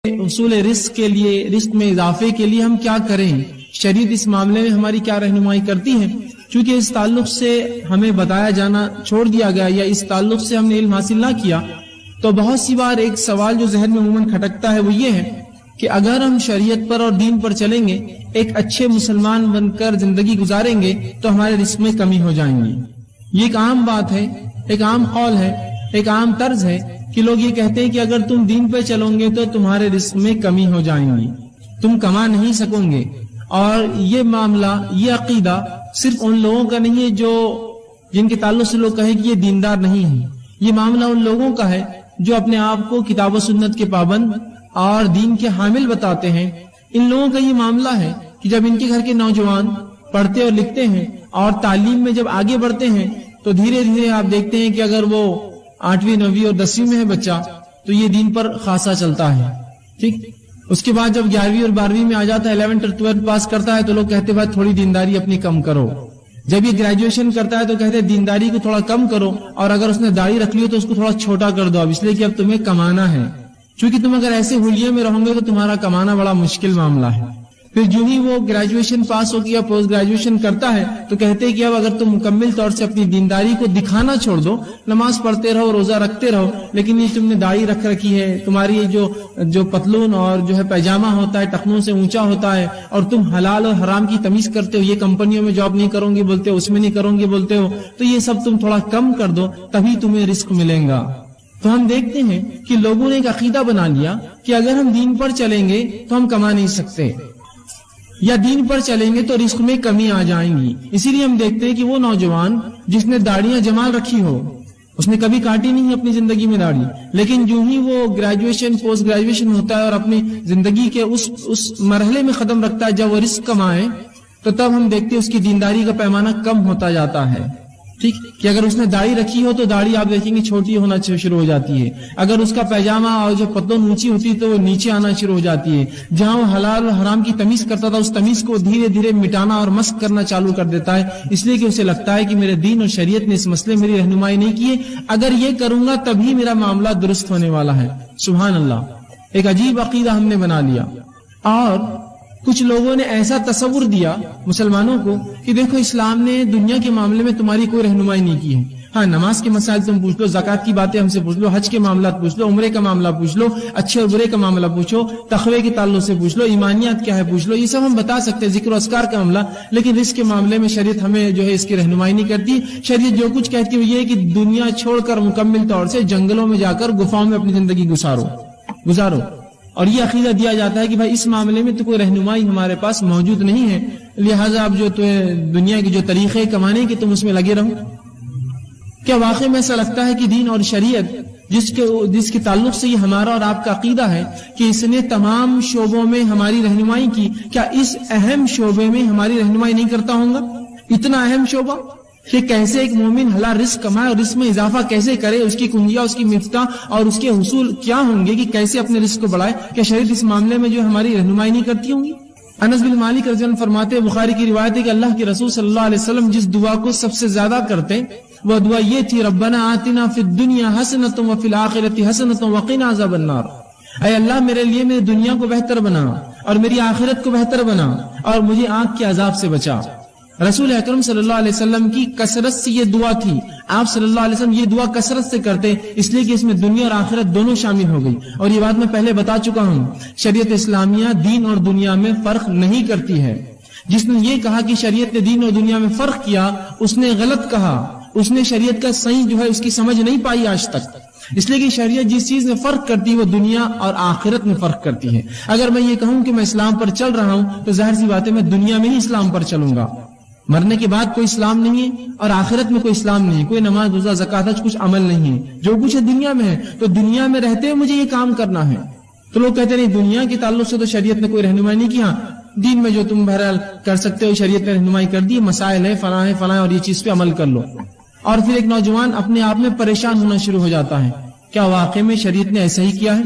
حصول رزق کے لیے، رزق میں اضافے کے لیے ہم کیا کریں، شریعت اس معاملے میں ہماری کیا رہنمائی کرتی ہے؟ چونکہ اس تعلق سے ہمیں بتایا جانا چھوڑ دیا گیا یا اس تعلق سے ہم نے علم حاصل نہ کیا، تو بہت سی بار ایک سوال جو ذہن میں عموماً کھٹکتا ہے وہ یہ ہے کہ اگر ہم شریعت پر اور دین پر چلیں گے، ایک اچھے مسلمان بن کر زندگی گزاریں گے تو ہمارے رزق میں کمی ہو جائیں گی۔ یہ ایک عام بات ہے، ایک عام قول ہے، ایک عام طرز ہے کہ لوگ یہ کہتے ہیں کہ اگر تم دین پہ چلو گے تو تمہارے رزق میں کمی ہو جائیں گی، تم کما نہیں سکو گے۔ اور یہ معاملہ، یہ عقیدہ صرف ان لوگوں کا نہیں ہے جو جن کے تعلق سے لوگ کہیں کہ یہ دیندار نہیں ہیں، یہ معاملہ ان لوگوں کا ہے جو اپنے آپ کو کتاب و سنت کے پابند اور دین کے حامل بتاتے ہیں۔ ان لوگوں کا یہ معاملہ ہے کہ جب ان کے گھر کے نوجوان پڑھتے اور لکھتے ہیں اور تعلیم میں جب آگے بڑھتے ہیں تو دھیرے دھیرے آپ دیکھتے ہیں کہ اگر وہ 8ویں 9ویں اور 10ویں میں ہے بچہ تو یہ دین پر خاصا چلتا ہے، ٹھیک۔ اس کے بعد جب 11ویں اور 12ویں میں آ جاتا ہے، 11th اور 12th پاس کرتا ہے تو لوگ کہتے ہیں بھائی تھوڑی دینداری اپنی کم کرو۔ جب یہ گریجویشن کرتا ہے تو کہتے ہیں دینداری کو تھوڑا کم کرو، اور اگر اس نے داڑھی رکھ لی تو اس کو تھوڑا چھوٹا کر دو، اب اس لیے کہ اب تمہیں کمانا ہے، چونکہ تم اگر ایسے حلیے میں رہو گے تو تمہارا کمانا بڑا مشکل معاملہ ہے۔ پھر جو ہی وہ گریجویشن پاس ہو گیا، پوسٹ گریجویشن کرتا ہے تو کہتے ہیں کہ اب اگر تم مکمل طور سے اپنی دینداری کو دکھانا چھوڑ دو، نماز پڑھتے رہو، روزہ رکھتے رہو، لیکن یہ تم نے داڑھی رکھ رکھی ہے، تمہاری یہ جو پتلون اور جو ہے پیجامہ ہوتا ہے ٹخنوں سے اونچا ہوتا ہے، اور تم حلال اور حرام کی تمیز کرتے ہو، یہ کمپنیوں میں جاب نہیں کرو گے بولتے ہو، اس میں نہیں کرو گے بولتے ہو، تو یہ سب تم تھوڑا کم کر دو تبھی تمہیں رزق ملے گا۔ تو ہم دیکھتے ہیں کہ لوگوں نے ایک عقیدہ بنا لیا کہ اگر ہم دین پر چلیں گے تو ہم کما نہیں سکتے، یا دین پر چلیں گے تو رزق میں کمی آ جائیں گی۔ اسی لیے ہم دیکھتے ہیں کہ وہ نوجوان جس نے داڑیاں جمال رکھی ہو، اس نے کبھی کاٹی نہیں اپنی زندگی میں داڑھی، لیکن جو ہی وہ گریجویشن پوسٹ گریجویشن ہوتا ہے اور اپنی زندگی کے اس مرحلے میں قدم رکھتا ہے جب وہ رزق کمائے، تو تب ہم دیکھتے ہیں اس کی دینداری کا پیمانہ کم ہوتا جاتا ہے، ٹھیک، کہ اگر اس نے داڑھی رکھی ہو تو داڑھی آپ دیکھیں گے چھوٹی ہونا شروع ہو جاتی ہے، اگر اس کا پیجامہ اور جو پتلون اونچی ہوتی ہے تو وہ نیچے آنا شروع ہو جاتی ہے، جہاں وہ حلال اور حرام کی تمیز کرتا تھا اس تمیز کو دھیرے دھیرے مٹانا اور مسخ کرنا چالو کر دیتا ہے، اس لیے کہ اسے لگتا ہے کہ میرے دین اور شریعت نے اس مسئلے میری رہنمائی نہیں کی ہے، اگر یہ کروں گا تبھی میرا معاملہ درست ہونے والا ہے۔ سبحان اللہ، ایک عجیب عقیدہ ہم نے بنا لیا۔ اور کچھ لوگوں نے ایسا تصور دیا مسلمانوں کو کہ دیکھو اسلام نے دنیا کے معاملے میں تمہاری کوئی رہنمائی نہیں کی ہے، ہاں نماز کے مسائل تم پوچھ لو، زکوٰۃ کی باتیں ہم سے پوچھ لو، حج کے معاملات پوچھ لو، عمرے کا معاملہ پوچھ لو، اچھے اور برے کا معاملہ پوچھو، تقوی کے تعلق سے پوچھ لو، ایمانیات کیا ہے پوچھ لو، یہ سب ہم بتا سکتے ہیں، ذکر و اذکار کا معاملہ، لیکن رزق کے معاملے میں شریعت ہمیں جو ہے اس کی رہنمائی نہیں کرتی۔ شریعت جو کچھ کہتی ہے وہ یہ ہے کہ دنیا چھوڑ کر مکمل طور سے جنگلوں میں جا کر گفاؤں میں اپنی زندگی گزارو، اور یہ عقیدہ دیا جاتا ہے کہ بھائی اس معاملے میں تو کوئی رہنمائی ہمارے پاس موجود نہیں ہے، لہٰذا اب جو دنیا کے جو طریقے کمانے کے تم اس میں لگے رہو۔ کیا واقعی میں ایسا لگتا ہے کہ دین اور شریعت جس کے تعلق سے یہ ہمارا اور آپ کا عقیدہ ہے کہ اس نے تمام شعبوں میں ہماری رہنمائی کی، کیا اس اہم شعبے میں ہماری رہنمائی نہیں کرتا ہوں گا؟ اتنا اہم شعبہ کہ کیسے ایک مومن حلال رزق کمائے اور رزق میں اضافہ کیسے کرے، اس کی کنجیاں، اس کی مفتاح اور اس کے حصول کیا ہوں گے کہ کیسے اپنے رزق کو بڑھائے، کیا شریعت اس معاملے میں جو ہماری رہنمائی نہیں کرتی ہوں گی؟ انس بن مالک رضی اللہ عنہ فرماتے ہیں، بخاری کی روایت ہے کہ اللہ کے رسول صلی اللہ علیہ وسلم جس دعا کو سب سے زیادہ کرتے وہ دعا یہ تھی، ربنا آتنا فی الدنیا حسنۃ وفی الآخرۃ حسنۃ وقنا عذاب النار، اے اللہ میرے لیے میری دنیا کو بہتر بنا اور میری آخرت کو بہتر بنا اور مجھے آگ کے عذاب سے بچا۔ رسول اکرم صلی اللہ علیہ وسلم کی کثرت سے یہ دعا تھی، آپ صلی اللہ علیہ وسلم یہ دعا کثرت سے کرتے، اس لیے کہ اس میں دنیا اور آخرت دونوں شامل ہو گئی، اور یہ بات میں پہلے بتا چکا ہوں، شریعت اسلامیہ دین اور دنیا میں فرق نہیں کرتی ہے۔ جس نے یہ کہا کہ شریعت نے دین اور دنیا میں فرق کیا اس نے غلط کہا، اس نے شریعت کا صحیح جو ہے اس کی سمجھ نہیں پائی آج تک، اس لیے کہ شریعت جس چیز میں فرق کرتی ہے وہ دنیا اور آخرت میں فرق کرتی ہے۔ اگر میں یہ کہوں کہ میں اسلام پر چل رہا ہوں تو ظاہر سی بات ہے میں دنیا میں ہی اسلام پر چلوں گا، مرنے کے بعد کوئی اسلام نہیں ہے اور آخرت میں کوئی اسلام نہیں ہے، کوئی نماز روزہ زکوٰۃ حج کچھ عمل نہیں ہے، جو کچھ ہے دنیا میں ہے، تو دنیا میں رہتے ہوئے مجھے یہ کام کرنا ہے۔ تو لوگ کہتے ہیں دنیا کے تعلق سے تو شریعت نے کوئی رہنمائی نہیں کی، ہاں دین میں جو تم بہرحال کر سکتے ہو شریعت نے رہنمائی کر دی، مسائل ہے فلاں اور یہ چیز پہ عمل کر لو۔ اور پھر ایک نوجوان اپنے آپ میں پریشان ہونا شروع ہو جاتا ہے، کیا واقعی میں شریعت نے ایسا ہی کیا ہے؟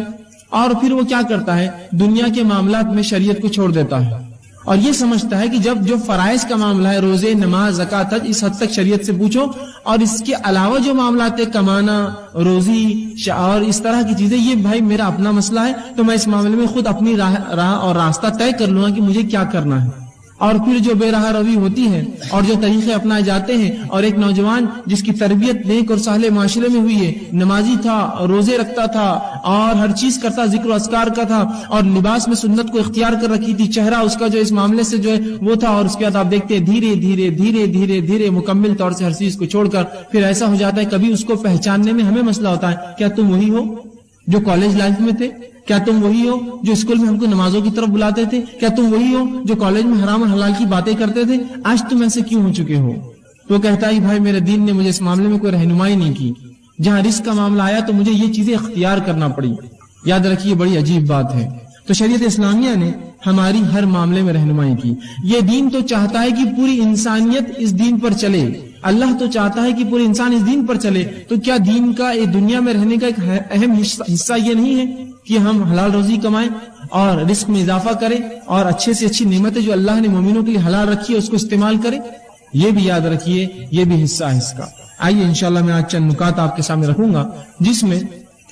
اور پھر وہ کیا کرتا ہے، دنیا کے معاملات میں شریعت کو چھوڑ دیتا ہے اور یہ سمجھتا ہے کہ جب جو فرائض کا معاملہ ہے، روزے، نماز، زکوٰۃ، حج، اس حد تک شریعت سے پوچھو، اور اس کے علاوہ جو معاملات ہے، کمانا، روزی اور اس طرح کی چیزیں، یہ بھائی میرا اپنا مسئلہ ہے، تو میں اس معاملے میں خود اپنی راہ اور راستہ طے کر لوں گا کہ مجھے کیا کرنا ہے۔ اور پھر جو بے راہ روی ہوتی ہے اور جو طریقے اپنائے جاتے ہیں، اور ایک نوجوان جس کی تربیت نیک اور صالح معاشرے میں ہوئی ہے، نمازی تھا، روزے رکھتا تھا اور ہر چیز کرتا، ذکر و اذکار کا تھا، اور لباس میں سنت کو اختیار کر رکھی تھی، چہرہ اس کا جو اس معاملے سے جو ہے وہ تھا، اور اس کے بعد آپ دیکھتے ہیں دھیرے دھیرے دھیرے دھیرے دھیرے مکمل طور سے ہر چیز کو چھوڑ کر پھر ایسا ہو جاتا ہے، کبھی اس کو پہچاننے میں ہمیں مسئلہ ہوتا ہے، کیا تم وہی ہو جو کالج لائف میں تھے؟ کیا تم وہی ہو جو اسکول میں ہم کو نمازوں کی طرف بلاتے تھے؟ کیا تم وہی ہو جو کالج میں حرام اور حلال کی باتیں کرتے تھے؟ آج تم ایسے کیوں ہو چکے ہو؟ تو کہتا ہے بھائی میرے دین نے مجھے اس معاملے میں کوئی رہنمائی نہیں کی، جہاں رزق کا معاملہ آیا تو مجھے یہ چیزیں اختیار کرنا پڑی۔ یاد رکھیے بڑی عجیب بات ہے۔ تو شریعت اسلامیہ نے ہماری ہر معاملے میں رہنمائی کی۔ یہ دین تو چاہتا ہے کہ پوری انسانیت اس دین پر چلے، اللہ تو چاہتا ہے کہ پورے انسان اس دین پر چلے، تو کیا دین کا دنیا میں رہنے کا ایک اہم حصہ یہ نہیں ہے کہ ہم حلال روزی کمائیں اور رزق میں اضافہ کریں اور اچھے سے اچھی نعمتیں جو اللہ نے مومنوں کے لیے حلال رکھی ہے اس کو استعمال کریں؟ یہ بھی یاد رکھیے، یہ بھی حصہ ہے اس کا۔ آئیے انشاءاللہ میں آج چند نکات آپ کے سامنے رکھوں گا جس میں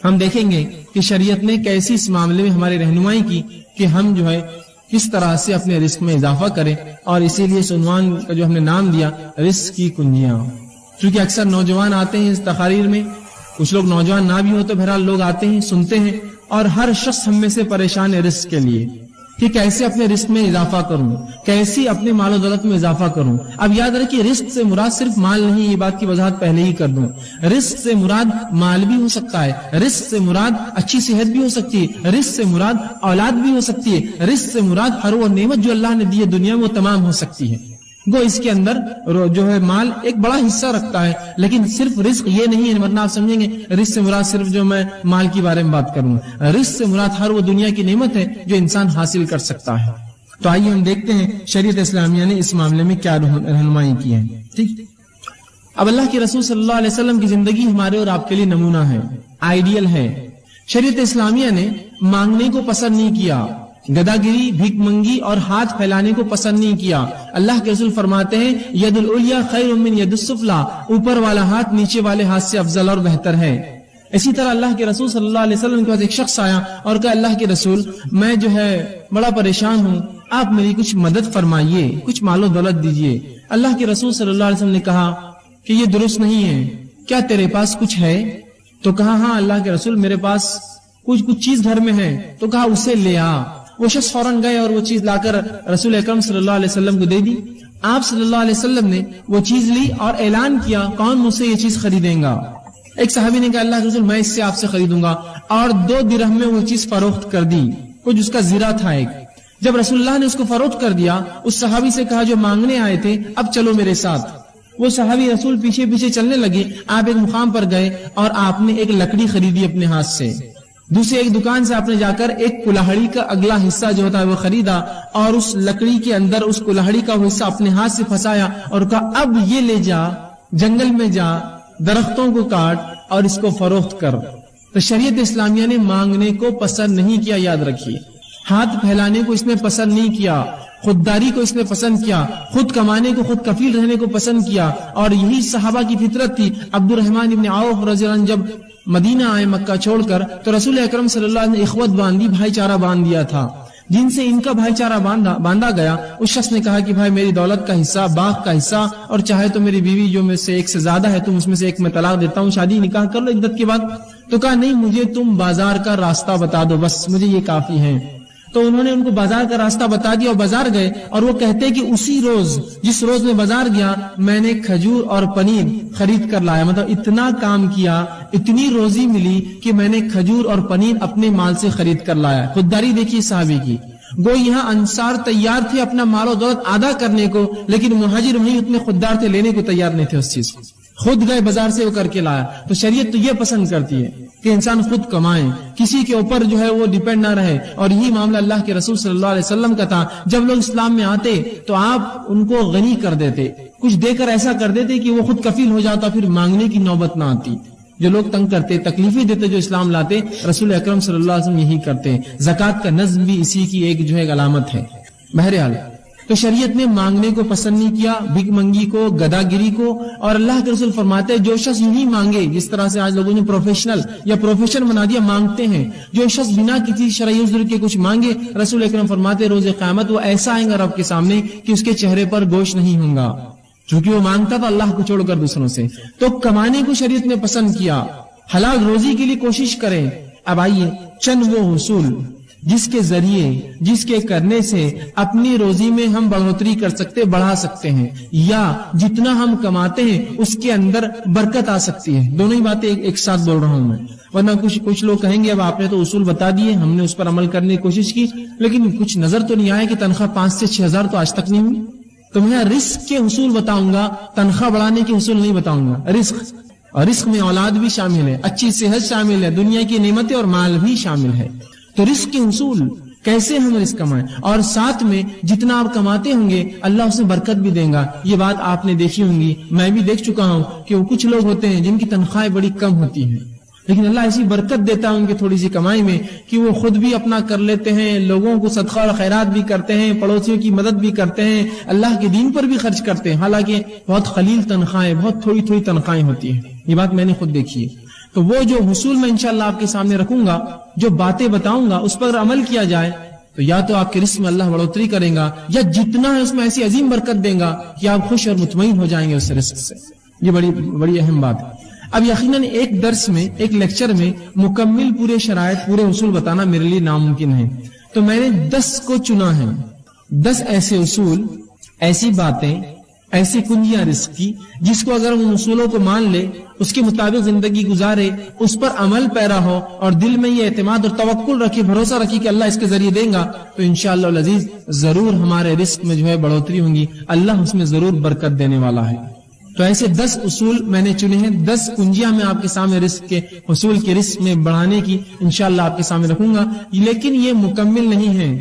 ہم دیکھیں گے کہ شریعت نے کیسی اس معاملے میں ہماری رہنمائی کی کہ ہم جو ہے کس طرح سے اپنے رزق میں اضافہ کریں، اور اسی لیے اس عنوان کا جو ہم نے نام دیا رزق کی کنجیاں، کیونکہ اکثر نوجوان آتے ہیں اس تقاریر میں، کچھ لوگ نوجوان نہ بھی ہو تو بہرحال لوگ آتے ہیں، سنتے ہیں، اور ہر شخص ہم میں سے پریشان ہے رزق کے لیے کہ کیسے اپنے رزق میں اضافہ کروں، کیسے اپنے مال و دولت میں اضافہ کروں۔ اب یاد رکھیے رزق سے مراد صرف مال نہیں، یہ بات کی وضاحت پہلے ہی کر دوں۔ رزق سے مراد مال بھی ہو سکتا ہے، رزق سے مراد اچھی صحت بھی ہو سکتی ہے، رزق سے مراد اولاد بھی ہو سکتی ہے، رزق سے مراد ہر وہ نعمت جو اللہ نے دی ہے دنیا میں وہ تمام ہو سکتی ہے۔ گو اس کے اندر جو ہے مال ایک بڑا حصہ رکھتا ہے، لیکن صرف رزق یہ نہیں ہے، ورنہ آپ سمجھیں گے رزق سے مراد صرف جو میں مال کے بارے میں بات کروں، رزق سے مراد ہر وہ دنیا کی نعمت ہے جو انسان حاصل کر سکتا ہے۔ تو آئیے ہم دیکھتے ہیں شریعت اسلامیہ نے اس معاملے میں کیا رہنمائی کی ہے۔ ٹھیک، اب اللہ کے رسول صلی اللہ علیہ وسلم کی زندگی ہمارے اور آپ کے لیے نمونہ ہے، آئیڈیل ہے۔ شریعت اسلامیہ نے مانگنے کو پسند نہیں کیا، گدا گری، بھیک منگی اور ہاتھ پھیلانے کو پسند نہیں کیا۔ اللہ کے رسول فرماتے ہیں ید العلیٰ خیر من ید السفلی، اوپر والا ہاتھ نیچے والے ہاتھ سے افضل اور بہتر ہے۔ اسی طرح اللہ کے رسول صلی اللہ علیہ وسلم کے پاس ایک شخص آیا اور کہا اللہ کے رسول میں جو ہے بڑا پریشان ہوں، آپ میری کچھ مدد فرمائیے، کچھ مال و دولت دیجیے۔ اللہ کے رسول صلی اللہ علیہ وسلم نے کہا کہ یہ درست نہیں ہے، کیا تیرے پاس کچھ ہے؟ تو کہا ہاں اللہ کے رسول میرے پاس کچھ چیز گھر میں ہے۔ تو کہا اسے لے آ۔ وہ شخص فوراً گئے اور وہ چیز لا کر رسول اکرم صلی اللہ علیہ وسلم کو دے دی۔ آپ صلی اللہ علیہ وسلم نے وہ چیز لی اور اعلان کیا کون مجھ سے یہ چیز خریدیں گا؟ ایک صحابی نے کہا اللہ کے رسول میں اس سے آپ سے خریدوں گا، اور 2 درہم میں وہ چیز فروخت کر دی، کچھ اس کا زیرہ تھا ایک۔ جب رسول اللہ نے اس کو فروخت کر دیا، اس صحابی سے کہا جو مانگنے آئے تھے اب چلو میرے ساتھ۔ وہ صحابی رسول پیچھے پیچھے چلنے لگے۔ آپ ایک مقام پر گئے اور آپ نے ایک لکڑی خریدی اپنے ہاتھ سے، دوسری ایک دکان سے آپ نے جا کر ایک کلاہڑی کا اگلا حصہ جو ہوتا ہے وہ خریدا، اور اس لکڑی کے اندر اس کلاہڑی کا وہ حصہ اپنے ہاتھ سے پھنسایا اور کہا اب یہ لے جا، جنگل میں جا، درختوں کو کاٹ اور اس کو فروخت کر۔ تو شریعت اسلامیہ نے مانگنے کو پسند نہیں کیا، یاد رکھیے۔ ہاتھ پھیلانے کو اس نے پسند نہیں کیا، خودداری کو اس نے پسند کیا، خود کمانے کو، خود کفیل رہنے کو پسند کیا، اور یہی صحابہ کی فطرت تھی۔ عبد الرحمن ابن عوف رضی اللہ عنہ جب مدینہ آئے مکہ چھوڑ کر تو رسول اکرم صلی اللہ علیہ وسلم نے اخوت باندھی، بھائی چارہ باندھ دیا تھا، جن سے ان کا بھائی چارہ باندھا گیا۔ اس شخص نے کہا کہ بھائی میری دولت کا حصہ، باغ کا حصہ، اور چاہے تو میری بیوی جو میں سے ایک سے زیادہ ہے تم اس میں سے ایک میں طلاق دیتا ہوں، شادی نکاح کر لو عدت کے بعد۔ تو کہا نہیں، مجھے تم بازار کا راستہ بتا دو، بس مجھے یہ کافی ہے۔ تو انہوں نے ان کو بازار کا راستہ بتا دیا اور بازار گئے، اور وہ کہتے کہ اسی روز جس روز میں بازار گیا میں نے کھجور اور پنیر خرید کر لایا، مطلب اتنا کام کیا، اتنی روزی ملی کہ میں نے کھجور اور پنیر اپنے مال سے خرید کر لایا۔ خودداری دیکھیے صحابی کی۔ گو یہاں انصار تیار تھے اپنا مال و دولت آدھا کرنے کو، لیکن مہاجر وہیں اتنے خوددار تھے، لینے کو تیار نہیں تھے اس چیز کو، خود گئے بازار سے وہ کر کے لایا۔ تو شریعت تو یہ پسند کرتی ہے کہ انسان خود کمائے، کسی کے اوپر جو ہے وہ ڈیپینڈ نہ رہے، اور یہی معاملہ اللہ کے رسول صلی اللہ علیہ وسلم کا تھا۔ جب لوگ اسلام میں آتے تو آپ ان کو غنی کر دیتے، کچھ دے کر ایسا کر دیتے کہ وہ خود کفیل ہو جاتا، پھر مانگنے کی نوبت نہ آتی۔ جو لوگ تنگ کرتے، تکلیفیں دیتے، جو اسلام لاتے، رسول اکرم صلی اللہ علیہ وسلم یہی کرتے۔ زکوٰۃ کا نظم بھی اسی کی ایک جو ہے علامت ہے۔ بہرحال تو شریعت نے مانگنے کو پسند نہیں کیا، بھیک منگی کو، گدا گیری کو، اور اللہ کے رسول فرماتے ہیں جو شخص یوں ہی مانگے، جس طرح سے آج لوگوں نے پروفیشنل یا پروفیشن بنا دیا، مانگتے ہیں، جو شخص بنا کسی شرعی عذر کے کچھ مانگے، رسول اکرم فرماتے روز قیامت وہ ایسا آئے گا رب کے سامنے کہ اس کے چہرے پر گوشت نہیں ہوگا، کیونکہ وہ مانگتا تھا اللہ کو چھوڑ کر دوسروں سے۔ تو کمانے کو شریعت نے پسند کیا، حلال روزی کے لیے کوشش کریں۔ اب آئیے چند وہ حصول جس کے ذریعے، جس کے کرنے سے اپنی روزی میں ہم بڑھوتری کر سکتے، بڑھا سکتے ہیں، یا جتنا ہم کماتے ہیں اس کے اندر برکت آ سکتی ہے۔ دونوں ہی باتیں ایک ساتھ بول رہا ہوں میں، ورنہ کچھ لوگ کہیں گے اب آپ نے تو اصول بتا دیے، ہم نے اس پر عمل کرنے کی کوشش کی، لیکن کچھ نظر تو نہیں آیا کہ تنخواہ 5 سے 6 ہزار تو آج تک نہیں ہوئی۔ تو میں رزق کے حصول بتاؤں گا، تنخواہ بڑھانے کے حصول نہیں بتاؤں گا۔ رزق، اور رزق میں اولاد بھی شامل ہے، اچھی صحت شامل ہے، دنیا کی نعمتیں اور مال بھی شامل ہے۔ تو رزق کے حصول کیسے ہم رزق کمائیں، اور ساتھ میں جتنا آپ کماتے ہوں گے اللہ اس میں برکت بھی دے گا۔ یہ بات آپ نے دیکھی ہوں گی، میں بھی دیکھ چکا ہوں کہ وہ کچھ لوگ ہوتے ہیں جن کی تنخواہیں بڑی کم ہوتی ہیں، لیکن اللہ ایسی برکت دیتا ہے ان کی تھوڑی سی کمائی میں کہ وہ خود بھی اپنا کر لیتے ہیں، لوگوں کو صدقہ اور خیرات بھی کرتے ہیں، پڑوسیوں کی مدد بھی کرتے ہیں، اللہ کے دین پر بھی خرچ کرتے ہیں، حالانکہ بہت قلیل تنخواہیں، بہت تھوڑی تھوڑی تنخواہیں ہوتی ہیں۔ یہ بات میں نے خود دیکھی ہے۔ تو وہ جو حصول میں انشاءاللہ آپ کے سامنے رکھوں گا، جو باتیں بتاؤں گا، اس پر عمل کیا جائے تو یا تو آپ کے رزق میں اللہ بڑھوتری کرے گا، یا جتنا ہے اس میں ایسی عظیم برکت دے گا کہ آپ خوش اور مطمئن ہو جائیں گے اس رزق سے۔ یہ بڑی اہم بات ہے۔ اب یقیناً ایک درس میں، ایک لیکچر میں مکمل پورے شرائط، پورے اصول بتانا میرے لیے ناممکن ہے، تو میں نے 10 کو چنا ہے، 10 ایسے اصول، ایسی باتیں، ایسی کنجیاں رزق کی جس کو اگر ان اصولوں کو مان لے، اس کے مطابق زندگی گزارے، اس پر عمل پیرا ہو اور دل میں یہ اعتماد اور توکل رکھے، بھروسہ رکھے کہ اللہ اس کے ذریعے دیں گا، تو انشاءاللہ العزیز ضرور ہمارے رزق میں جو ہے بڑھوتری ہوگی، اللہ اس میں ضرور برکت دینے والا ہے۔ تو ایسے 10 اصول میں نے چنے ہیں، 10 کنجیاں میں آپ کے سامنے رزق کے حصول کے رزق میں بڑھانے کی انشاءاللہ آپ کے سامنے رکھوں گا، لیکن یہ مکمل نہیں ہے۔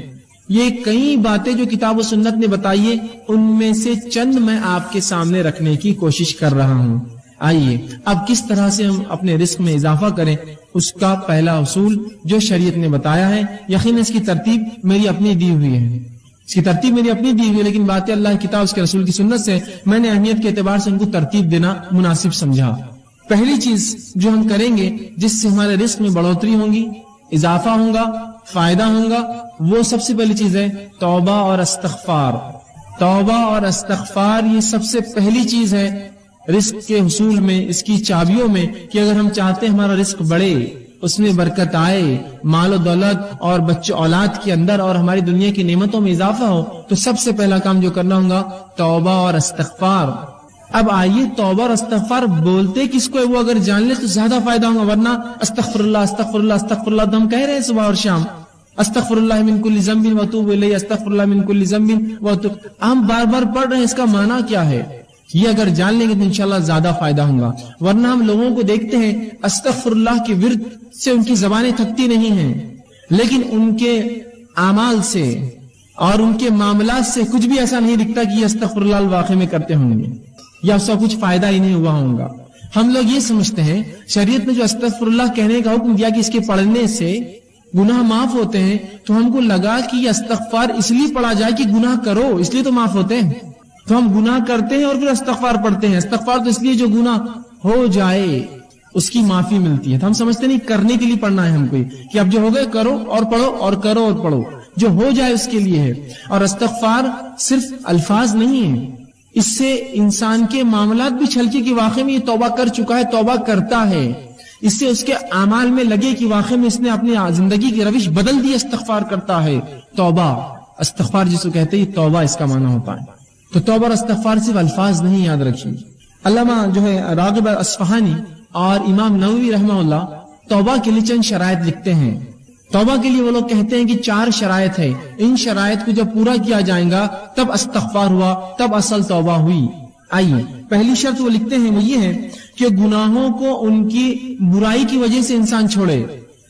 یہ کئی باتیں جو کتاب و سنت نے بتائی ہے، ان میں سے چند میں آپ کے سامنے رکھنے کی کوشش کر رہا ہوں۔ آئیے اب کس طرح سے ہم اپنے رزق میں اضافہ کریں، اس کا پہلا اصول جو شریعت نے بتایا ہے، یقیناً اس کی ترتیب میری اپنی دی ہوئی ہے، اس کی ترتیب میری اپنی دی ہوئی ہے، لیکن باتیں اللہ کی کتاب، اس کے رسول کی سنت سے میں نے اہمیت کے اعتبار سے ان کو ترتیب دینا مناسب سمجھا۔ پہلی چیز جو ہم کریں گے جس سے ہمارے رزق میں بڑھوتری ہوگی، اضافہ ہوگا، فائدہ ہوگا، وہ سب سے پہلی چیز ہے توبہ اور استغفار۔ توبہ اور استغفار یہ سب سے پہلی چیز ہے رزق کے حصول میں، اس کی چابیوں میں، کہ اگر ہم چاہتے ہیں ہمارا رزق بڑھے، اس میں برکت آئے، مال و دولت اور بچے اولاد کے اندر اور ہماری دنیا کی نعمتوں میں اضافہ ہو، تو سب سے پہلا کام جو کرنا ہوگا توبہ اور استغفار۔ اب آئیے توبہ اور استغفار بولتے کس کو ہے وہ اگر جان لے تو زیادہ فائدہ ہوگا، ورنہ استغفر اللہ استغفر اللہ استغفر اللہ تو ہم کہہ رہے ہیں صبح اور شام، استغفر اللہ من کل ذنب واتوب الیہ، استغفر اللہ من کل ذنب واتوب، ہم بار بار پڑھ رہے ہیں، اس کا معنی کیا ہے؟ یہ اگر جان لیں گے تو انشاءاللہ زیادہ فائدہ ہوگا۔ ورنہ ہم لوگوں کو دیکھتے ہیں استغفر اللہ کے ورد سے ان کی زبانیں تھکتی نہیں ہیں، لیکن ان کے اعمال سے اور ان کے معاملات سے کچھ بھی ایسا نہیں دکھتا کہ یہ استغفر اللہ واقعی میں کرتے ہوں گے یا اس کا کچھ فائدہ ہی نہیں ہوا ہوگا۔ ہم لوگ یہ سمجھتے ہیں شریعت نے جو استغفر اللہ کہنے کا حکم دیا کہ اس کے پڑھنے سے گناہ معاف ہوتے ہیں، تو ہم کو لگا کہ یہ استغفار اس لیے پڑھا جائے کہ گناہ کرو، اس لیے تو معاف ہوتے ہیں، تو ہم گناہ کرتے ہیں اور پھر استغفار پڑھتے ہیں۔ استغفار تو اس لیے جو گناہ ہو جائے اس کی معافی ملتی ہے، تو ہم سمجھتے نہیں کرنے کے لیے پڑھنا ہے ہم کو، کہ اب جو ہو گئے کرو اور پڑھو اور کرو اور پڑھو، جو ہو جائے اس کے لیے ہے۔ اور استغفار صرف الفاظ نہیں ہے، اس سے انسان کے معاملات بھی چھلکے کہ واقعی میں یہ توبہ کر چکا ہے، توبہ کرتا ہے، اس سے اس کے اعمال میں لگے کہ واقعی میں اس نے اپنی زندگی کی روش بدل دی، استغفار کرتا ہے۔ توبہ استغفار جس کو کہتے ہیں توبہ اس کا معنی ہوتا ہے۔ تو توبہ اور استغفار صرف الفاظ نہیں، یاد رکھیے۔ علامہ جو ہے راغب اصفہانی اور امام نووی رحمہ اللہ توبہ کے لیے چند شرائط لکھتے ہیں۔ توبہ کے لیے وہ لوگ کہتے ہیں کہ 4 شرائط ہے، ان شرائط کو جب پورا کیا جائے گا تب استغفار ہوا، تب اصل توبہ ہوئی۔ آئیے پہلی شرط وہ لکھتے ہیں وہ یہ ہے کہ گناہوں کو ان کی برائی کی وجہ سے انسان چھوڑے،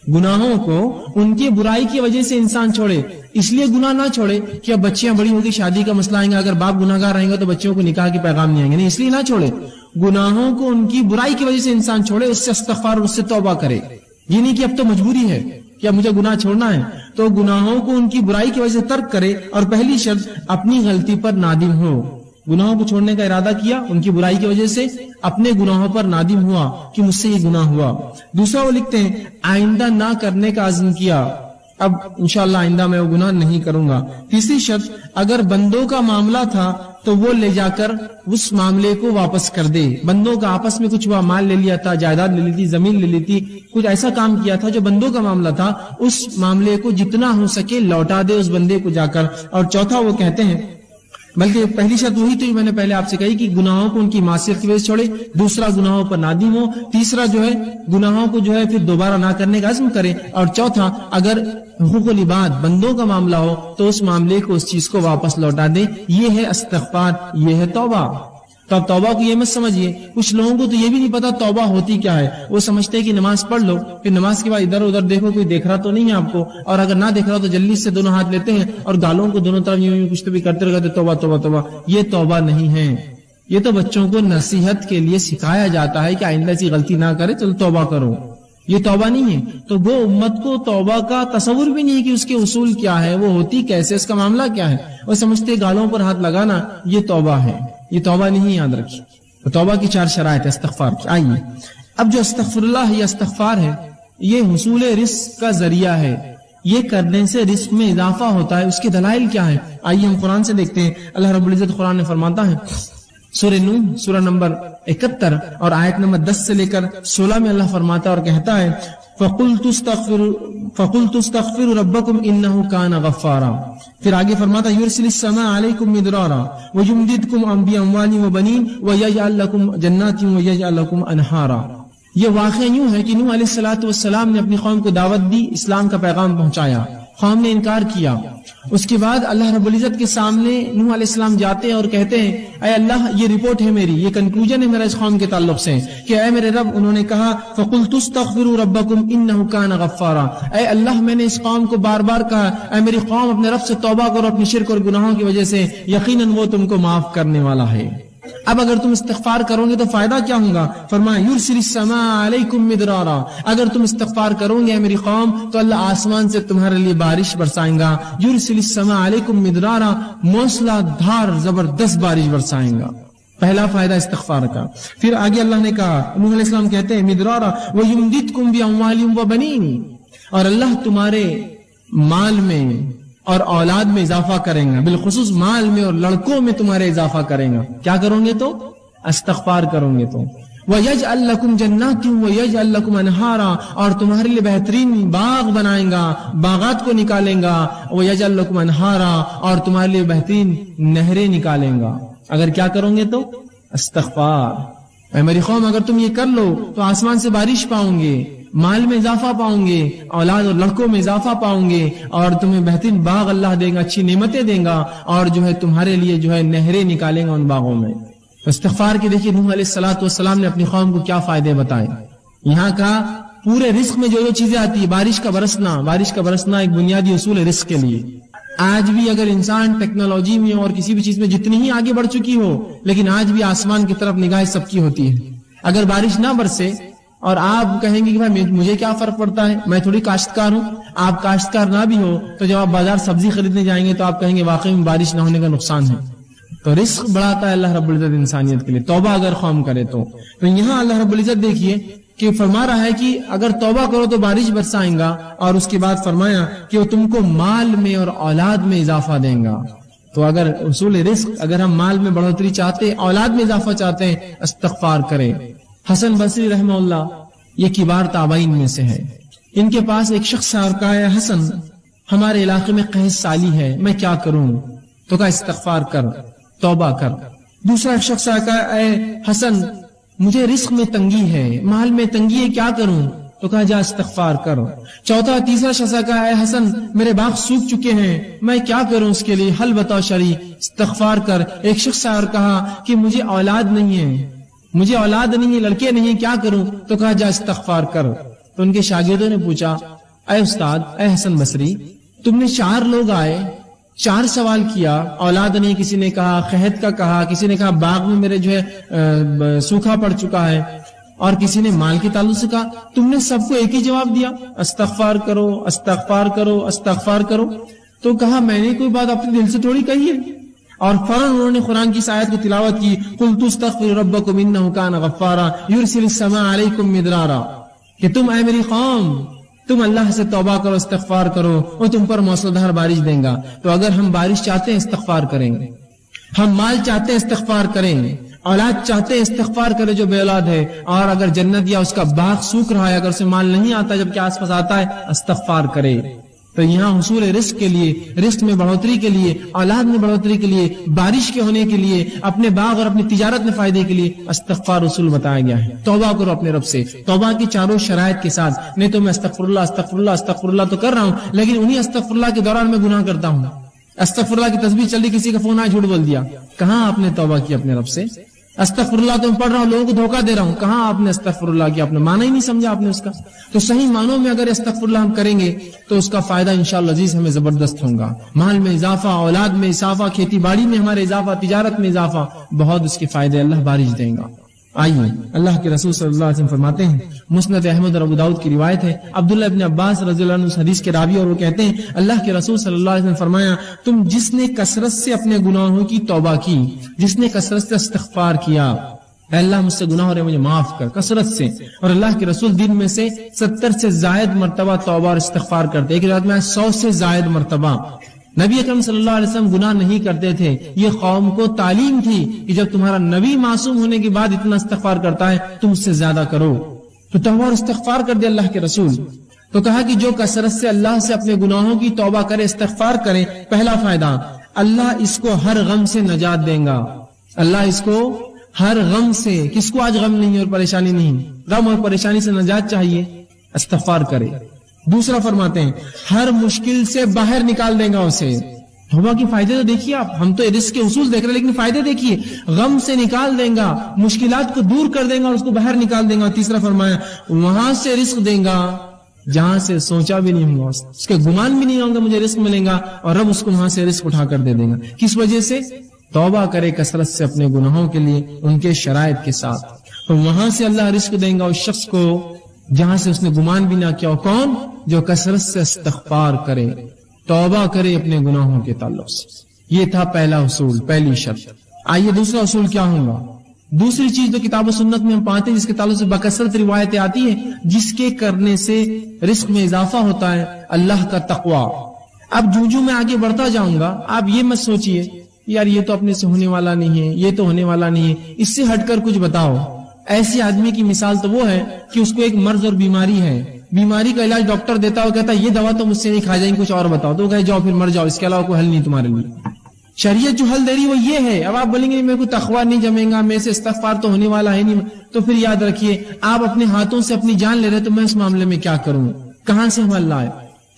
گناہوں کو ان کی برائی کی وجہ سے انسان چھوڑے۔ اس لیے گناہ نہ چھوڑے کہ اب بچیاں بڑی ہوگی، شادی کا مسئلہ آئیں گا، اگر باپ گناہ گار رہیں گے تو بچوں کو نکاح کے پیغام نہیں آئیں گے، نہیں، اس لیے نہ چھوڑے۔ گناہوں کو ان کی برائی کی وجہ سے انسان چھوڑے، اس سے استغفار اور اس سے توبہ کرے۔ یہ نہیں کہ اب تو مجبوری ہے کیا مجھے گناہ چھوڑنا ہے تو گناہوں کو ان کی برائی کی وجہ سے ترک کرے، اور پہلی شرط اپنی غلطی پر نادم ہو. گناہوں کو چھوڑنے کا ارادہ کیا، ان کی برائی کی وجہ سے اپنے گناہوں پر نادم ہوا کہ مجھ سے یہ گناہ ہوا. دوسرا وہ لکھتے ہیں آئندہ نہ کرنے کا عزم کیا، اب انشاءاللہ آئندہ میں وہ گناہ نہیں کروں گا. تیسری شرط اگر بندوں کا معاملہ تھا تو وہ لے جا کر اس معاملے کو واپس کر دے. بندوں کا آپس میں کچھ ہوا، مال لے لیا تھا، جائیداد لے لی تھی، زمین لے لی تھی، کچھ ایسا کام کیا تھا جو بندوں کا معاملہ تھا، اس معاملے کو جتنا ہو سکے لوٹا دے اس بندے کو جا کر. اور چوتھا وہ کہتے ہیں، بلکہ پہلی شرط وہی تو میں نے پہلے آپ سے کہی کہ گناہوں کو ان کی معصیت کی وجہ سے چھوڑے، دوسرا گناہوں پر نادم ہو، تیسرا جو ہے گناہوں کو جو ہے پھر دوبارہ نہ کرنے کا عزم کرے، اور چوتھا اگر حقوق العباد بندوں کا معاملہ ہو تو اس معاملے کو اس چیز کو واپس لوٹا دے. یہ ہے استغفار، یہ ہے توبہ. تو اب توبہ کو یہ مت سمجھیے، کچھ لوگوں کو تو یہ بھی نہیں پتا توبہ ہوتی کیا ہے. وہ سمجھتے ہیں کہ نماز پڑھ لو، پھر نماز کے بعد ادھر ادھر دیکھو کوئی دیکھ رہا تو نہیں ہے آپ کو، اور اگر نہ دیکھ رہا تو جلدی سے دونوں ہاتھ لیتے ہیں اور گالوں کو دونوں طرف یوں کچھ تو بھی کرتے رہتے توبہ توبہ توبہ. یہ توبہ نہیں ہے. یہ تو بچوں کو نصیحت کے لیے سکھایا جاتا ہے کہ آئندہ ایسی غلطی نہ کرے، چلو توبہ کرو. یہ توبہ نہیں ہے. تو وہ امت کو توبہ کا تصور بھی نہیں ہے کہ اس کے اصول کیا ہے، وہ ہوتی کیسے، اس کا معاملہ کیا ہے. وہ سمجھتے گالوں پر ہاتھ لگانا یہ توبہ ہے. یہ توبہ نہیں، یاد رکھیے. تو توبہ کی 4 شرائط ہے استغفار کی. آئیے اب جو استغفر اللہ یا استغفار ہے یہ حصول رزق کا ذریعہ ہے. یہ کرنے سے رزق میں اضافہ ہوتا ہے. اس کے دلائل کیا ہے؟ آئیے ہم قرآن سے دیکھتے ہیں. اللہ رب العزت قرآن میں فرماتا ہے سورہ نوح سورہ نمبر 71 اور آیت نمبر 10 سے لے کر 16 میں اللہ فرماتا ہے اور کہتا ہے فَقُلْتُ اسْتَغْفِرُوا رَبَّكُمْ إِنَّهُ كَانَ غَفَّارًا. پھر آگے فرماتا يُرْسِلِ السَّمَاءَ عَلَيْكُمْ مِدْرَارًا وَيُمْدِدْكُمْ بِأَمْوَالٍ وَبَنِينَ وَيَجْعَلْ لَكُمْ جَنَّاتٍ وَيَجْعَلْ لَكُمْ أَنْهَارًا. یہ واقعہ یوں ہے کہ نوح علیہ السلام نے اپنی قوم کو دعوت دی، اسلام کا پیغام پہنچایا، قوم نے انکار کیا. اس کے بعد اللہ رب العزت کے سامنے نوح علیہ السلام جاتے ہیں اور کہتے ہیں اے اللہ یہ رپورٹ ہے میری، یہ کنکلوژن ہے میرا اس قوم کے تعلق سے کہ اے میرے رب، انہوں نے کہا فَقُلْتُ اسْتَغْفِرُوا رَبَّكُمْ إِنَّهُ كَانَ غَفَّارًا. اے اللہ میں نے اس قوم کو بار بار کہا اے میری قوم اپنے رب سے توبہ کرو اپنی شرک اور گناہوں کی وجہ سے، یقیناً وہ تم کو معاف کرنے والا ہے. اب اگر تم استغفار کرو گے تو فائدہ کیا ہوگا؟ فرمایا یرسل السماء علیکم مدرارا. اگر تم استغفار کرو گے میری قوم تو اللہ آسمان سے تمہارے لیے بارش برسائیں گا. یرسل السماء علیکم مدرارا، موسلا دھار زبردست بارش برسائیں گا. پہلا فائدہ استغفار کا. پھر آگے اللہ نے کہا، نوح علیہ السلام کہتے ہیں مدرارا وَيُمْدِدْكُمْ بِأَمْوَالٍ وَبَنِينَ، اور اللہ تمہارے مال میں اور اولاد میں اضافہ کریں گا، بالخصوص مال میں اور لڑکوں میں تمہارے اضافہ کریں گا. کیا کرو گے تو؟ استغفار کرو گے تو. وَيَجْعَلْ لَكُمْ جَنَّاتٍ وَيَجْعَلْ لَكُمْ أَنْهَارًا، اور تمہارے لیے بہترین باغ بنائیں گا، باغات کو نکالیں گا. وَيَجْعَلْ لَكُمْ أَنْهَارًا، اور تمہارے لیے بہترین نہریں نکالیں گا. اگر کیا کرو گے تو؟ استغفار. اے میری قوم اگر تم یہ کر لو تو آسمان سے بارش پاؤں گے، مال میں اضافہ پاؤں گے، اولاد اور لڑکوں میں اضافہ پاؤں گے، اور تمہیں بہترین باغ اللہ دے گا، اچھی نعمتیں دے گا، اور جو ہے تمہارے لیے جو ہے نہریں نکالیں گا ان باغوں میں. استغفار کی دیکھیے نوح علیہ السلام نے اپنی قوم کو کیا فائدے بتائے. یہاں کا پورے رزق میں جو چیزیں آتی ہے، بارش کا برسنا ایک بنیادی اصول ہے رزق کے لیے. آج بھی اگر انسان ٹیکنالوجی میں اور کسی بھی چیز میں جتنی ہی آگے بڑھ چکی ہو، لیکن آج بھی آسمان کی طرف نگاہ سب کی ہوتی ہے. اگر بارش نہ برسے اور آپ کہیں گے کہ بھائی مجھے کیا فرق پڑتا ہے، میں تھوڑی کاشتکار ہوں، آپ کاشتکار نہ بھی ہو تو جب آپ بازار سبزی خریدنے جائیں گے تو آپ کہیں گے واقعی میں بارش نہ ہونے کا نقصان ہے. تو رزق بڑھاتا ہے اللہ رب العزت انسانیت کے لیے، توبہ اگر قوم کرے تو. یہاں اللہ رب العزت دیکھیے کہ فرما رہا ہے کہ اگر توبہ کرو تو بارش برسائیں گا، اور اس کے بعد فرمایا کہ وہ تم کو مال میں اور اولاد میں اضافہ دیں گا. تو اگر اصول رزق، اگر ہم مال میں بڑھوتری چاہتے ہیں، اولاد میں اضافہ چاہتے ہیں، استغفار کریں. حسن بصری رحمہ اللہ یہ کبار تابعین میں سے ہے. ان کے پاس ایک شخص آیا اور کہا حسن ہمارے علاقے میں قحط سالی ہے، میں کیا کروں؟ تو کہا استغفار کر، توبہ کر. دوسرا ایک شخص آیا کہا اے حسن مجھے رزق میں تنگی ہے، مال میں تنگی ہے، کیا کروں؟ تو کہا جا استغفار کر. چوتھا تیسرا شخص کہا اے حسن میرے باغ سوکھ چکے ہیں، میں کیا کروں اس کے لیے؟ حل بتاؤ شرعی، استغفار کر. ایک شخص آیا اور کہا کہ مجھے اولاد نہیں ہے، لڑکے نہیں ہیں، کیا کروں؟ تو کہا جا استغفار کر. تو ان کے شاگردوں نے پوچھا اے استاد، اے حسن بصری، تم نے 4 لوگ آئے، 4 سوال کیا، اولاد نہیں، کسی نے کہا قحط کا کہا، کسی نے کہا باغ میں میرے جو ہے سوکھا پڑ چکا ہے، اور کسی نے مال کے تعلق سے کہا، تم نے سب کو ایک ہی جواب دیا، استغفار کرو استغفار کرو استغفار کرو. تو کہا میں نے کوئی بات اپنے دل سے تھوڑی کہی ہے. اور فوراً انہوں نے قرآن کی اس آیت کو تلاوت کی، قُلْتُ اسْتَغْفِرُوا رَبَّكُمْ إِنَّهُ كَانَ غَفَّارًا يُرْسِلِ السَّمَاءَ عَلَيْكُمْ مِدْرَارًا، کہ تم اے میری قوم تم اللہ سے توبہ کرو استغفار کرو وہ تم پر موسلادھار بارش دیں گا. تو اگر ہم بارش چاہتے ہیں استغفار کریں گے، ہم مال چاہتے ہیں استغفار کریں گے، اولاد چاہتے ہیں استغفار کرے جو بے اولاد ہے، اور اگر جنت یا اس کا باغ سوکھ رہا ہے، اگر اسے مال نہیں آتا جبکہ آس پاس آتا ہے، استغفار کرے. تو یہاں حصول رزق کے لیے، رزق میں بڑھوتری کے لیے، اولاد میں بڑھوتری کے لیے، بارش کے ہونے کے لیے، اپنے باغ اور اپنی تجارت میں فائدے کے لیے استغفار رسول بتایا گیا ہے. توبہ کرو اپنے رب سے، توبہ کی چاروں شرائط کے ساتھ. نہیں تو میں استغفر اللہ استغفر اللہ استغفر اللہ تو کر رہا ہوں، لیکن انہی استغفر اللہ کے دوران میں گناہ کرتا ہوں. استغفر اللہ کی تسبیح چل رہی، کسی کا فون آیا جھوٹ بول دیا. کہاں آپ نے توبہ کی اپنے رب سے؟ استغفر اللہ تو میں پڑھ رہا ہوں، لوگوں کو دھوکہ دے رہا ہوں. کہاں آپ نے استغفر اللہ کیا؟ آپ نے معنی ہی نہیں سمجھا آپ نے اس کا. تو صحیح معنوں میں اگر استغفر اللہ ہم کریں گے تو اس کا فائدہ انشاءاللہ عزیز ہمیں زبردست ہوگا. مال میں اضافہ، اولاد میں اضافہ، کھیتی باڑی میں ہمارے اضافہ، تجارت میں اضافہ، بہت اس کے فائدے اللہ بارش دیں گا. آئیے اللہ کے رسول صلی اللہ علیہ وسلم فرماتے ہیں، مسند احمد اور ابو داؤد کی روایت ہے، عبداللہ ابن عباس رضی اللہ عنہ اس حدیث کے راوی، اور وہ کہتے ہیں اللہ کے رسول صلی اللہ علیہ وسلم فرمایا، تم جس نے کثرت سے اپنے گناہوں کی توبہ کی، جس نے کثرت سے استغفار کیا، اے اللہ مجھ سے گناہ ہو رہے مجھے معاف کر، کثرت سے. اور اللہ کے رسول دن میں سے 70 سے زائد مرتبہ توبہ اور استغفار کرتے. ایک روایت میں 100 سے زائد مرتبہ. نبی اکرم صلی اللہ علیہ وسلم گناہ نہیں کرتے تھے. یہ قوم کو تعلیم تھی کہ جب تمہارا نبی معصوم ہونے کے بعد اتنا استغفار کرتا ہے تم اس سے زیادہ کرو. تو توبہ اور استغفار کر دے اللہ کے رسول. تو کہا کہ جو کثرت سے اللہ سے اپنے گناہوں کی توبہ کرے، استغفار کرے، پہلا فائدہ اللہ اس کو ہر غم سے نجات دیں گا. اللہ اس کو ہر غم سے، کس کو آج غم نہیں اور پریشانی نہیں، غم اور پریشانی سے نجات چاہیے، استغفار کرے. دوسرا فرماتے ہیں ہر مشکل سے باہر نکال دیں گا اسے. توبہ کی فائدے تو دیکھیے آپ، ہم تو رزق کے اصول دیکھ رہے ہیں لیکن فائدے دیکھیے، غم سے نکال دیں گا، مشکلات کو دور کر دیں گا اور اس کو باہر نکال دیں گا. تیسرا فرمایا وہاں سے رزق دیں گا جہاں سے سوچا بھی نہیں ہوگا، اس کے گمان بھی نہیں ہوگا مجھے رزق ملے گا، اور رب اس کو وہاں سے رزق اٹھا کر دے دیں گا. کس وجہ سے؟ توبہ کرے کثرت سے اپنے گناہوں کے لیے، ان کے شرائط کے ساتھ. تو وہاں سے اللہ رزق دیں گا اس شخص کو جہاں سے اس نے گمان بھی نہ کیا. کون؟ جو کثرت سے استغفار کرے، توبہ کرے اپنے گناہوں کے تعلق سے. یہ تھا پہلا اصول، پہلی شرط. آئیے دوسرا اصول کیا ہوگا؟ دوسری چیز جو کتاب و سنت میں ہم پاتے ہیں جس کے تعلق سے بکثرت روایتیں آتی ہیں، جس کے کرنے سے رزق میں اضافہ ہوتا ہے، اللہ کا تقوی. اب جو میں آگے بڑھتا جاؤں گا آپ یہ مت سوچئے یار یہ تو اپنے سے ہونے والا نہیں ہے، یہ تو ہونے والا نہیں ہے، اس سے ہٹ کر کچھ بتاؤ. ایسے آدمی کی مثال تو وہ ہے کہ اس کو ایک مرض اور بیماری ہے، بیماری کا علاج ڈاکٹر دیتا ہے، وہ کہتا ہے یہ دوا تو مجھ سے نہیں کھا جائیں، کچھ اور بتاؤ. تو وہ کہے جاؤ پھر مر جاؤ، اس کے علاوہ کوئی حل نہیں تمہارے لیے. شریعت جو حل دے رہی وہ یہ ہے. اب آپ بولیں گے میرے کو تقویٰ نہیں جمے گا، میرے سے استغفار تو ہونے والا ہے نہیں، تو پھر یاد رکھیے آپ اپنے ہاتھوں سے اپنی جان لے رہے تو میں اس معاملے میں کیا کروں، کہاں سے ہم اللہ ہے.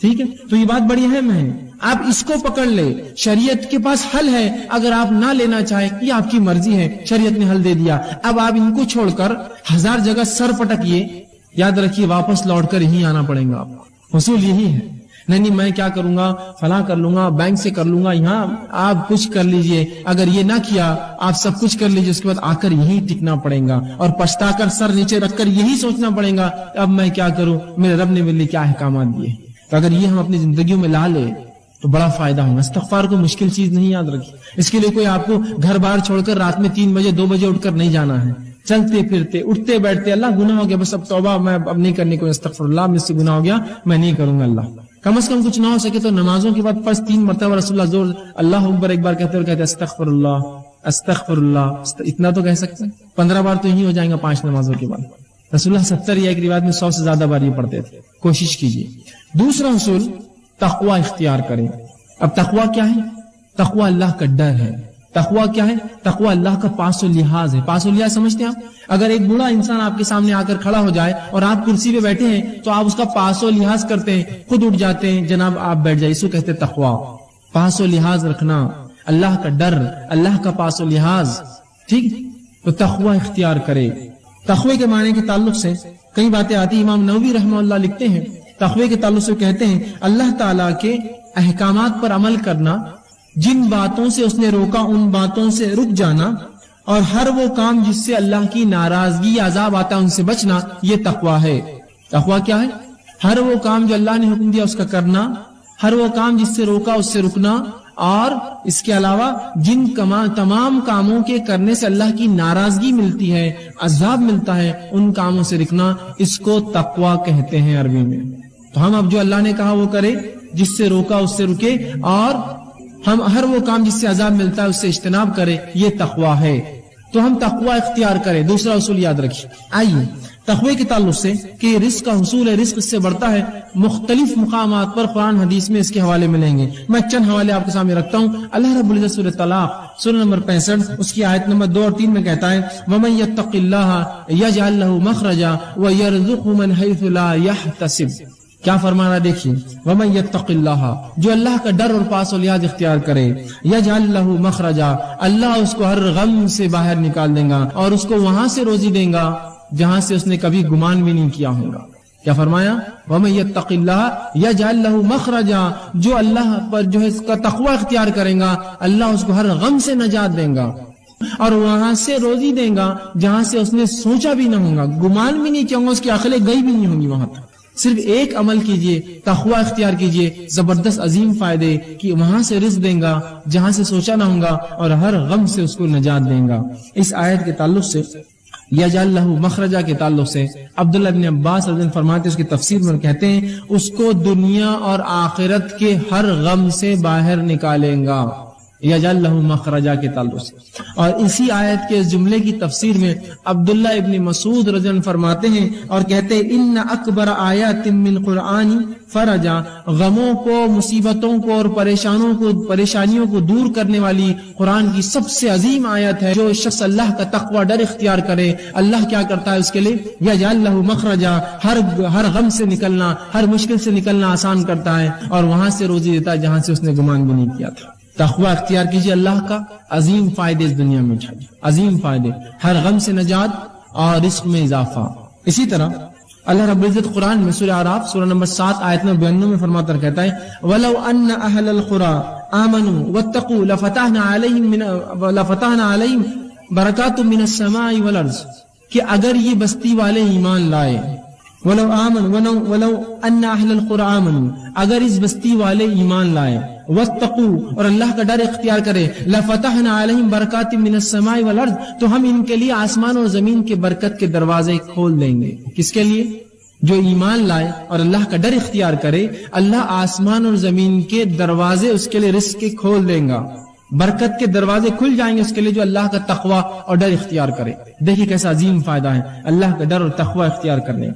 ٹھیک ہے، تو یہ بات بڑی اہم ہے. آپ اس کو پکڑ لے، شریعت کے پاس حل ہے. اگر آپ نہ لینا چاہیں یہ آپ کی مرضی ہے، شریعت نے حل دے دیا. اب آپ ان کو چھوڑ کر 1000 جگہ سر پٹکیے، یاد رکھیے واپس لوٹ کر یہی آنا پڑے گا. حصول یہی ہے. نہیں میں کیا کروں گا، فلاں کر لوں گا، بینک سے کر لوں گا. یہاں آپ کچھ کر لیجئے، اگر یہ نہ کیا آپ سب کچھ کر لیجئے، اس کے بعد آ کر یہی ٹکنا پڑے گا اور پچھتا کر سر نیچے رکھ کر یہی سوچنا پڑے گا اب میں کیا کروں، میرے رب نے میرے لیے کیا احکامات دیے. تو اگر یہ ہم اپنی زندگیوں میں لا لے تو بڑا فائدہ ہوگا. استغفار کو مشکل چیز نہیں یاد رکھیے. اس کے لیے کوئی آپ کو گھر باہر چھوڑ کر رات میں 3 بجے 2 بجے اٹھ کر نہیں جانا ہے. چلتے پھرتے اٹھتے بیٹھتے اللہ گناہ ہو گیا بس اب توبہ، میں اب نہیں کرنے کو، استغفر اللہ مجھ سے گناہ ہو گیا میں نہیں کروں گا. اللہ کم از کم کچھ نہ ہو سکے تو نمازوں کے بعد فرض 3 مرتبہ رسول اللہ زور اللہ اکبر ایک بار کہتے اور کہتے استغفر اللہ استغفر اللہ، اتنا تو کہہ سکتے ہیں. 15 بار تو یہی ہو جائیں گا 5 نمازوں کے بعد. رسول اللہ 70 یا ایک روایت میں 100 سے زیادہ بار یہ پڑھتے تھے. کوشش کیجیے. دوسرا اصول تقوی اختیار کریں. اب تقوی کیا ہے؟ تقوی اللہ کا ڈر ہے. تقوی کیا ہے؟ تقوی اللہ کا پاس و لحاظ ہے. پاس و لحاظ سمجھتے ہیں آپ؟ اگر ایک بوڑھا انسان آپ کے سامنے آ کر کھڑا ہو جائے اور آپ کرسی پہ بیٹھے ہیں تو آپ اس کا پاس و لحاظ کرتے ہیں، خود اٹھ جاتے ہیں، جناب آپ بیٹھ جائیں. اس کو کہتے ہیں تقوی. پاس و لحاظ رکھنا، اللہ کا ڈر، اللہ کا پاس و لحاظ. ٹھیک، تو تقوی اختیار کرے. تقوی کے معنی کے تعلق سے کئی باتیں آتی. امام نووی رحمہ اللہ لکھتے ہیں تقوی کے تعلق سے کہتے ہیں اللہ تعالیٰ کے احکامات پر عمل کرنا، جن باتوں سے اس نے روکا ان باتوں سے رک جانا، اور ہر وہ کام جس سے اللہ کی ناراضگی یا عذاب آتا ہے ان سے بچنا، یہ تقویٰ ہے۔ تقویٰ کیا ہے؟ ہر وہ کام جو اللہ نے حکم دیا اس کا کرنا، ہر وہ کام جس سے روکا اس سے رکنا، اور اس کے علاوہ جن تمام کاموں کے کرنے سے اللہ کی ناراضگی ملتی ہے، عذاب ملتا ہے، ان کاموں سے رکنا، اس کو تقویٰ کہتے ہیں عربی میں۔ تو ہم اب جو اللہ نے کہا وہ کرے، جس سے روکا اس سے رکے، اور ہم ہر وہ کام جس سے عذاب ملتا ہے اس سے اجتناب کرے، یہ تقویٰ ہے۔ تو ہم تقویٰ اختیار کریں۔ دوسرا اصول یاد رکھیے۔ آئیے تقوی کے تعلق سے کہ رزق کا حصول ہے، رزق اس سے بڑھتا ہے، مختلف مقامات پر قرآن حدیث میں اس کے حوالے ملیں گے۔ میں چند حوالے آپ کے سامنے رکھتا ہوں۔ اللہ رب العزت سورۃ طلاق سورہ نمبر 65 اس کی آیت نمبر 2 اور 3 میں کہتا ہے وَمَن يَتَّقِ اللَّهَ يَجْعَل لَّهُ مَخْرَجًا وَيَرْزُقْهُ مِنْ حَيْثُ لَا يَحْتَسِبُ۔ کیا فرما رہا دیکھیے، وَمَن يَتَّقِ اللَّهَ، جو اللہ کا ڈر اور پاس و لیاز اختیار کرے، يَجْعَل لَّهُ مَخْرَجًا، اللہ اس کو ہر غم سے باہر نکال دے گا اور اس کو وہاں سے روزی دے گا جہاں سے اس نے کبھی گمان بھی نہیں کیا ہوگا۔ کیا فرمایا؟ وَمَن يَتَّقِ اللَّهَ يَجْعَل لَّهُ مَخْرَجًا، جو اللہ پر جو ہے اس کا تقوی اختیار کرے گا، اللہ اس کو ہر غم سے نجات دے گا اور وہاں سے روزی دے گا جہاں سے اس نے سوچا بھی نہ ہوگا، گمان بھی نہیں کیا ہوگا، اس کی عقلیں گئی بھی نہیں ہوں گی وہاں تک۔ صرف ایک عمل کیجئے، تقوی اختیار کیجئے، زبردست عظیم فائدے کہ وہاں سے رزق دیں گا جہاں سے سوچا نہ ہوگا اور ہر غم سے اس کو نجات دیں گا۔ اس آیت کے تعلق سے یجعل لہ مخرجا کے تعلق سے عبداللہ بن عباس رضی اللہ عنہ فرماتے ہیں، اس کی تفسیر میں کہتے ہیں اس کو دنیا اور آخرت کے ہر غم سے باہر نکالیں گا، یجعل لہ مخرجا کے تعلق سے۔ اور اسی آیت کے جملے کی تفسیر میں عبداللہ ابن مسعود رضی اللہ عنہ فرماتے ہیں اور کہتے ہیں ان اکبر آیات من قرآن فرجا، غموں کو، مصیبتوں کو اور پریشانیوں کو دور کرنے والی قرآن کی سب سے عظیم آیت ہے۔ جو شخص اللہ کا تقوی ڈر اختیار کرے، اللہ کیا کرتا ہے اس کے لیے؟ یجعل لہ مخرجا، ہر غم سے نکلنا، ہر مشکل سے نکلنا آسان کرتا ہے اور وہاں سے روزی دیتا ہے جہاں سے اس نے گمان بھی نہیں کیا تھا۔ تقوی اختیار کیجیے، اللہ کا عظیم فائدے اس دنیا میں اٹھائیے، عظیم فائدے، ہر غم سے نجات اور رزق میں اضافہ۔ اسی طرح اللہ رب العزت قرآن میں سورہ اعراف سورہ نمبر 7 آیت نمبر 92 میں فرماتا کہتا ہے وَلَوْ أَنَّ أَهْلَ الْقُرَىٰ آمَنُوا وَاتَّقُوا لَفَتَحْنَا عَلَيْهِمْ بَرَكَاتٌ مِّنَ السَّمَاءِ وَالْأَرْضِ، کہ اگر یہ بستی والے ایمان لائے، وَلَوْ أَنَّ أَهْلَ الْقُرَىٰ آمَنُوا، اگر اس بستی والے ایمان لائے، وَاتَّقُوا اور اللہ کا ڈر اختیار کرے، لَفَتَحْنَا عَلَيْهِمْ بَرَكَاتٍ مِّنَ السَّمَاءِ وَالْأَرْضِ، تو ہم ان کے لیے آسمان اور زمین کے برکت کے دروازے کھول دیں گے۔ کس کے لیے؟ جو ایمان لائے اور اللہ کا ڈر اختیار کرے، اللہ آسمان اور زمین کے دروازے اس کے لیے رزق کے کھول دیں گا، برکت کے دروازے کھل جائیں گے اس کے لیے جو اللہ کا تقوی اور ڈر اختیار کرے۔ دیکھیے کیسا عظیم فائدہ ہے اللہ کا ڈر اور تقوی اختیار کرنے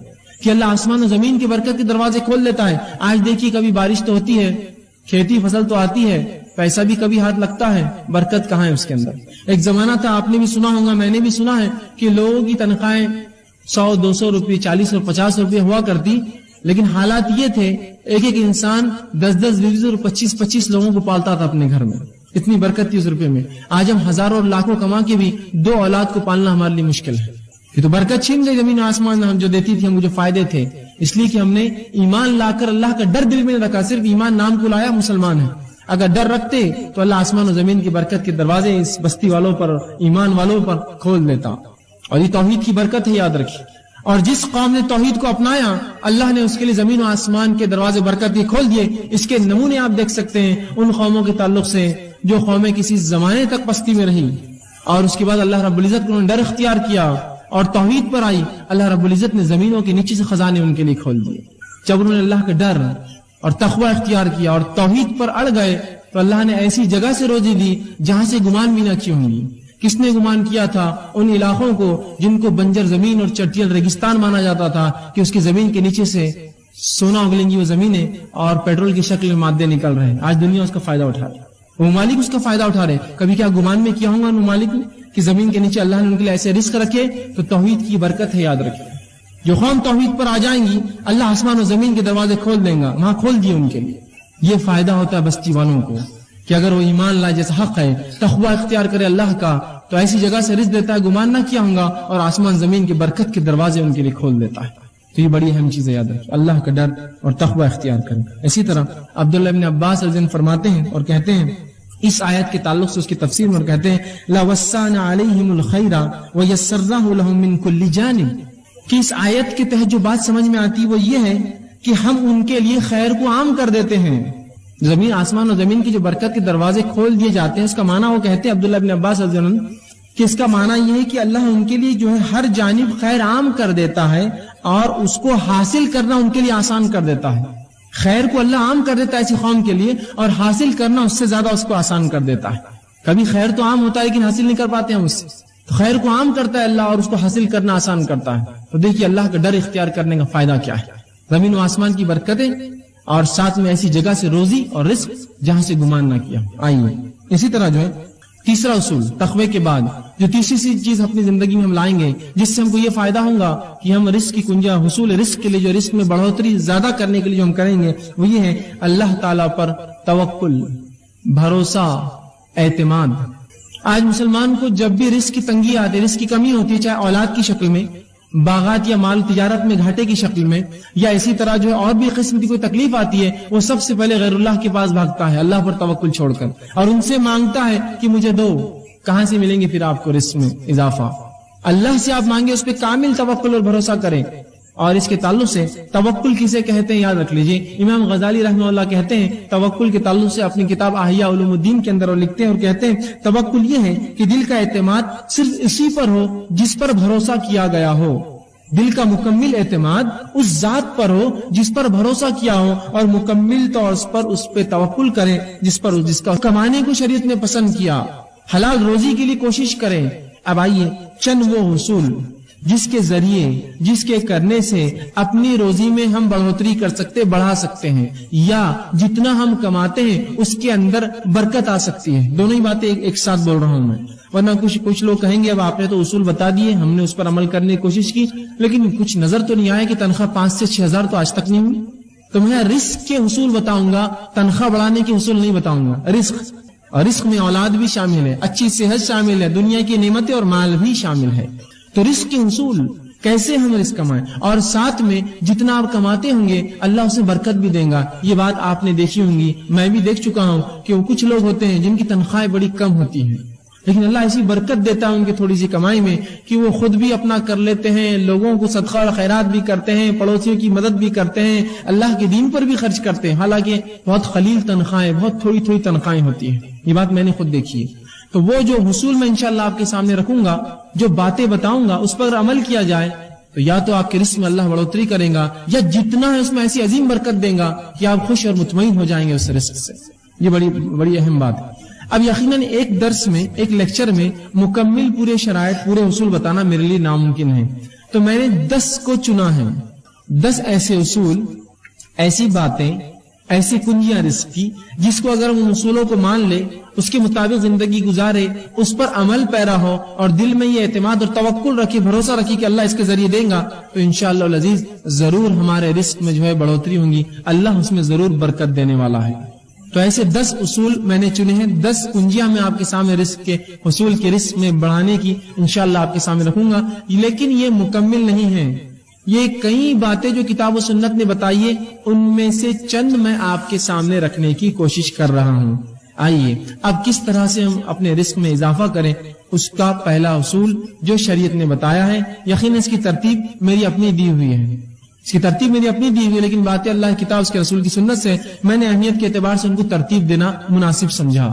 کہ اللہ آسمان اور زمین کے برکت کے دروازے کھول دیتا ہے۔ آج دیکھیے کبھی بارش تو ہوتی ہے، کھیتی فصل تو آتی ہے، پیسہ بھی کبھی ہاتھ لگتا ہے، برکت کہاں ہے اس کے اندر؟ ایک زمانہ تھا، آپ نے بھی سنا ہوگا، میں نے بھی سنا ہے کہ لوگوں کی تنخواہیں 100 200 روپے 40 اور 50 روپے ہوا کرتی، لیکن حالات یہ تھے ایک انسان 10 20 اور 25 لوگوں کو پالتا تھا اپنے گھر میں، اتنی برکت تھی اس روپے میں۔ آج ہم ہزاروں اور لاکھوں کما کے بھی 2 اولاد کو پالنا ہمارے لیے مشکل ہے۔ یہ تو برکت چھین گئی زمین آسمان ہم جو دیتی تھی، ہم جو فائدے تھے، اس لیے کہ ہم نے ایمان لا کر اللہ کا ڈر دل میں رکھا، صرف ایمان نام کو لایا مسلمان ہے۔ اگر ڈر رکھتے تو اللہ آسمان و زمین کی برکت کے دروازے اس بستی والوں پر، ایمان والوں پر کھول دیتا، اور یہ توحید کی برکت ہے، یاد رکھیے۔ اور جس قوم نے توحید کو اپنایا، اللہ نے اس کے لیے زمین و آسمان کے دروازے برکت کے کھول دیے۔ اس کے نمونے آپ دیکھ سکتے ہیں ان قوموں کے تعلق سے جو قومیں کسی زمانے تک پستی میں رہی اور اس کے بعد اللہ رب العزت کو ڈر اختیار کیا اور توحید پر آئی، اللہ رب العزت نے زمینوں کے نیچے سے خزانے ان کے لیے کھول دیے۔ جب انہوں نے اللہ کا ڈر اور تقوی اختیار کیا اور توحید پر اڑ گئے تو اللہ نے ایسی جگہ سے روزی دی جہاں سے گمان بھی نہ کی ہوں گی۔ کس نے گمان کیا تھا؟ ان علاقوں کو جن کو بنجر زمین اور چٹیل ریگستان مانا جاتا تھا کہ اس کی زمین کے نیچے سے سونا اگلیں گی وہ زمینیں اور پیٹرول کی شکل میں مادے نکل رہے ہیں۔ آج دنیا اس کا فائدہ اٹھا رہی ہے، وہ ممالک اس کا فائدہ اٹھا رہے۔ کبھی کیا گمان میں کیا ہوں گا ان ممالک نے کہ زمین کے نیچے اللہ نے ان کے لیے ایسے رزق رکھے؟ تو توحید کی برکت ہے، یاد رکھیے۔ جو قوم توحید پر آ جائیں گی اللہ آسمان و زمین کے دروازے کھول دیں گا، وہاں کھول دیے ان کے لیے۔ یہ فائدہ ہوتا ہے بستی والوں کو کہ اگر وہ ایمان لائے، جیسا حق ہے، تقوی اختیار کرے اللہ کا، تو ایسی جگہ سے رزق دیتا ہے گمان نہ کیا ہوں گا اور آسمان زمین کے برکت کے دروازے ان کے لیے کھول دیتا ہے۔ تو یہ بڑی اہم چیز ہے، یاد رکھیں اللہ کا ڈر اور تقوی اختیار کریں۔ اسی طرح عبداللہ ابن عباس رضی اللہ عنہ فرماتے ہیں اور کہتے ہیں اس آیت کے تعلق سے اس کی تفسیر میں کہتے ہیں لَوَسَّعْنَا عَلَيْهِمُ الْخَيْرَ وَيَسَّرْنَاهُ لَهُم مِّن كُلِّ جَانِبٍ کہ اس آیت کے تحت جو بات سمجھ میں آتی وہ یہ ہے کہ ہم ان کے لیے خیر کو عام کر دیتے ہیں. زمین آسمان اور زمین کی جو برکت کے دروازے کھول دیے جاتے ہیں، اس کا معنی وہ کہتے ہیں عبداللہ بن عباس رضی اللہ عنہ کہ اس کا معنی یہ ہے کہ اللہ ان کے لیے جو ہے ہر جانب خیر عام کر دیتا ہے اور اس کو حاصل کرنا ان کے لیے آسان کر دیتا ہے. خیر کو اللہ عام کر دیتا ہے ایسی قوم کے لیے اور حاصل کرنا اس سے زیادہ اس کو آسان کر دیتا ہے. کبھی خیر تو عام ہوتا ہے لیکن حاصل نہیں کر پاتے ہم اس سے، تو خیر کو عام کرتا ہے اللہ اور اس کو حاصل کرنا آسان کرتا ہے. تو دیکھیے اللہ کا ڈر اختیار کرنے کا فائدہ کیا ہے. زمین و آسمان کی برکتیں اور ساتھ میں ایسی جگہ سے روزی اور رزق جہاں سے گمان نہ کیا. آئیے اسی طرح جو ہے تیسرا اصول تقوی کے بعد جو تیسری چیز اپنی زندگی میں ہم لائیں گے جس سے ہم کو یہ فائدہ ہوگا کہ ہم رزق کی کنجا حصول رزق کے لیے جو رزق میں بڑھوتری زیادہ کرنے کے لیے جو ہم کریں گے وہ یہ ہے اللہ تعالیٰ پر توکل، بھروسہ، اعتماد. آج مسلمان کو جب بھی رزق کی تنگی آتی ہے، رزق کی کمی ہوتی ہے، چاہے اولاد کی شکل میں، باغات یا مال تجارت میں گھاٹے کی شکل میں، یا اسی طرح جو ہے اور بھی قسم کی کوئی تکلیف آتی ہے، وہ سب سے پہلے غیر اللہ کے پاس بھاگتا ہے اللہ پر توکل چھوڑ کر اور ان سے مانگتا ہے کہ مجھے دو. کہاں سے ملیں گے پھر آپ کو رزق میں اضافہ؟ اللہ سے آپ مانگے، اس پہ کامل توکل اور بھروسہ کریں. اور اس کے تعلق سے توکل کسے کہتے ہیں یاد رکھ لیجئے. امام غزالی رحمہ اللہ کہتے ہیں توکل کے تعلق سے اپنی کتاب احیاء علوم الدین کے اندر وہ لکھتے ہیں اور کہتے ہیں توکل یہ ہے کہ دل کا اعتماد صرف اسی پر ہو جس پر بھروسہ کیا گیا ہو. دل کا مکمل اعتماد اس ذات پر ہو جس پر بھروسہ کیا ہو اور مکمل طور پر اس پہ توکل کریں جس کا کمانے کو شریعت نے پسند کیا، حلال روزی کے لیے کوشش کریں. اب آئیے چند وہ حصول جس کے ذریعے جس کے کرنے سے اپنی روزی میں ہم بڑھوتری کر سکتے، بڑھا سکتے ہیں، یا جتنا ہم کماتے ہیں اس کے اندر برکت آ سکتی ہے. دونوں ہی باتیں ایک ساتھ بول رہا ہوں میں، ورنہ کچھ لوگ کہیں گے اب آپ نے تو اصول بتا دیے، ہم نے اس پر عمل کرنے کی کوشش کی لیکن کچھ نظر تو نہیں آیا کہ تنخواہ 5 سے 6 ہزار تو آج تک نہیں ہوئی. تو میں رزق کے حصول بتاؤں گا، تنخواہ بڑھانے کے حصول نہیں بتاؤں گا. رزق، اور رزق میں اولاد بھی شامل ہے، اچھی صحت شامل ہے، دنیا کی نعمتیں اور مال بھی شامل ہے. تو رزق کے حصول کیسے ہم رزق کمائیں، اور ساتھ میں جتنا آپ کماتے ہوں گے اللہ اسے برکت بھی دے گا. یہ بات آپ نے دیکھی ہوں گی، میں بھی دیکھ چکا ہوں کہ وہ کچھ لوگ ہوتے ہیں جن کی تنخواہیں بڑی کم ہوتی ہیں لیکن اللہ ایسی برکت دیتا ہے ان کی تھوڑی سی کمائی میں کہ وہ خود بھی اپنا کر لیتے ہیں، لوگوں کو صدقہ اور خیرات بھی کرتے ہیں، پڑوسیوں کی مدد بھی کرتے ہیں، اللہ کے دین پر بھی خرچ کرتے ہیں، حالانکہ بہت قلیل تنخواہیں، بہت تھوڑی تھوڑی تنخواہیں ہوتی ہیں. یہ بات میں نے خود دیکھی ہے. تو وہ جو حصول میں انشاءاللہ آپ کے سامنے رکھوں گا، جو باتیں بتاؤں گا اس پر عمل کیا جائے تو یا تو آپ کے رزق میں اللہ بڑھوتری کرے گا یا جتنا ہے اس میں ایسی عظیم برکت دے گا کہ آپ خوش اور مطمئن ہو جائیں گے اس رزق سے. یہ بڑی اہم بات ہے. اب یقیناً ایک درس میں، ایک لیکچر میں مکمل پورے شرائط، پورے اصول بتانا میرے لیے ناممکن ہے. تو میں نے 10 کو چنا ہے، 10 ایسے اصول، ایسی باتیں، ایسی کنجیاں رزق کی جس کو اگر وہ اصولوں کو مان لے، اس کے مطابق زندگی گزارے، اس پر عمل پیرا ہو اور دل میں یہ اعتماد اور توکل رکھے، بھروسہ رکھے کہ اللہ اس کے ذریعے دے گا، تو انشاءاللہ العزیز ضرور ہمارے رزق میں جو ہے بڑھوتری ہوں گی، اللہ اس میں ضرور برکت دینے والا ہے. تو ایسے 10 اصول میں نے چنے ہیں، 10 کنجیاں میں آپ کے سامنے رزق کے حصول کے رزق میں بڑھانے کی انشاءاللہ آپ کے سامنے رکھوں گا. لیکن یہ مکمل نہیں ہے، یہ کئی باتیں جو کتاب و سنت نے بتائی ہے ان میں سے چند میں آپ کے سامنے رکھنے کی کوشش کر رہا ہوں. آئیے اب کس طرح سے ہم اپنے رزق میں اضافہ کریں، اس کا پہلا اصول جو شریعت نے بتایا ہے. یقیناً اس کی ترتیب میری اپنی دی ہوئی ہے، لیکن باتیں اللہ کی کتاب اس کے رسول کی سنت سے میں نے اہمیت کے اعتبار سے ان کو ترتیب دینا مناسب سمجھا.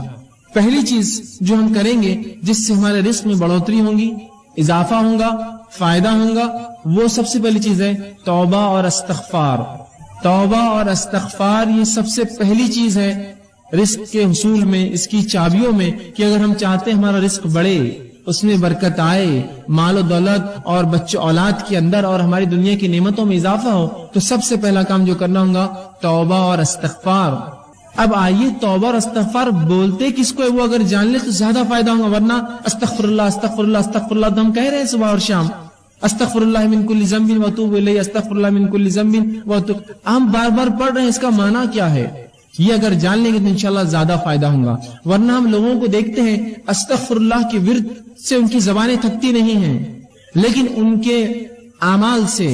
پہلی چیز جو ہم کریں گے جس سے ہمارے رزق میں بڑھوتری ہوگی، اضافہ ہوگا، فائدہ ہوگا، وہ سب سے پہلی چیز ہے توبہ اور استغفار. توبہ اور استغفار یہ سب سے پہلی چیز ہے رزق کے حصول میں، اس کی چابیوں میں، کہ اگر ہم چاہتے ہیں ہمارا رزق بڑھے، اس میں برکت آئے، مال و دولت اور بچوں اولاد کے اندر اور ہماری دنیا کی نعمتوں میں اضافہ ہو، تو سب سے پہلا کام جو کرنا ہوگا توبہ اور استغفار. اب آئیے توبہ اور استغفار بولتے کس کو ہے وہ اگر جان لے تو زیادہ فائدہ ہوگا، ورنہ استغفر اللہ استغفر اللہ استغفر اللہ تو ہم کہہ رہے ہیں صبح اور شام، استغفر اللہ من کل ذنب واتوب الیہ، استغفر اللہ من کل ذنب واتوب، ہم بار بار پڑھ رہے ہیں، اس کا معنی کیا ہے یہ اگر جان لیں گے تو انشاءاللہ زیادہ فائدہ ہوگا. ورنہ ہم لوگوں کو دیکھتے ہیں استغفر اللہ کے ورد سے ان کی زبانیں تھکتی نہیں ہیں، لیکن ان کے اعمال سے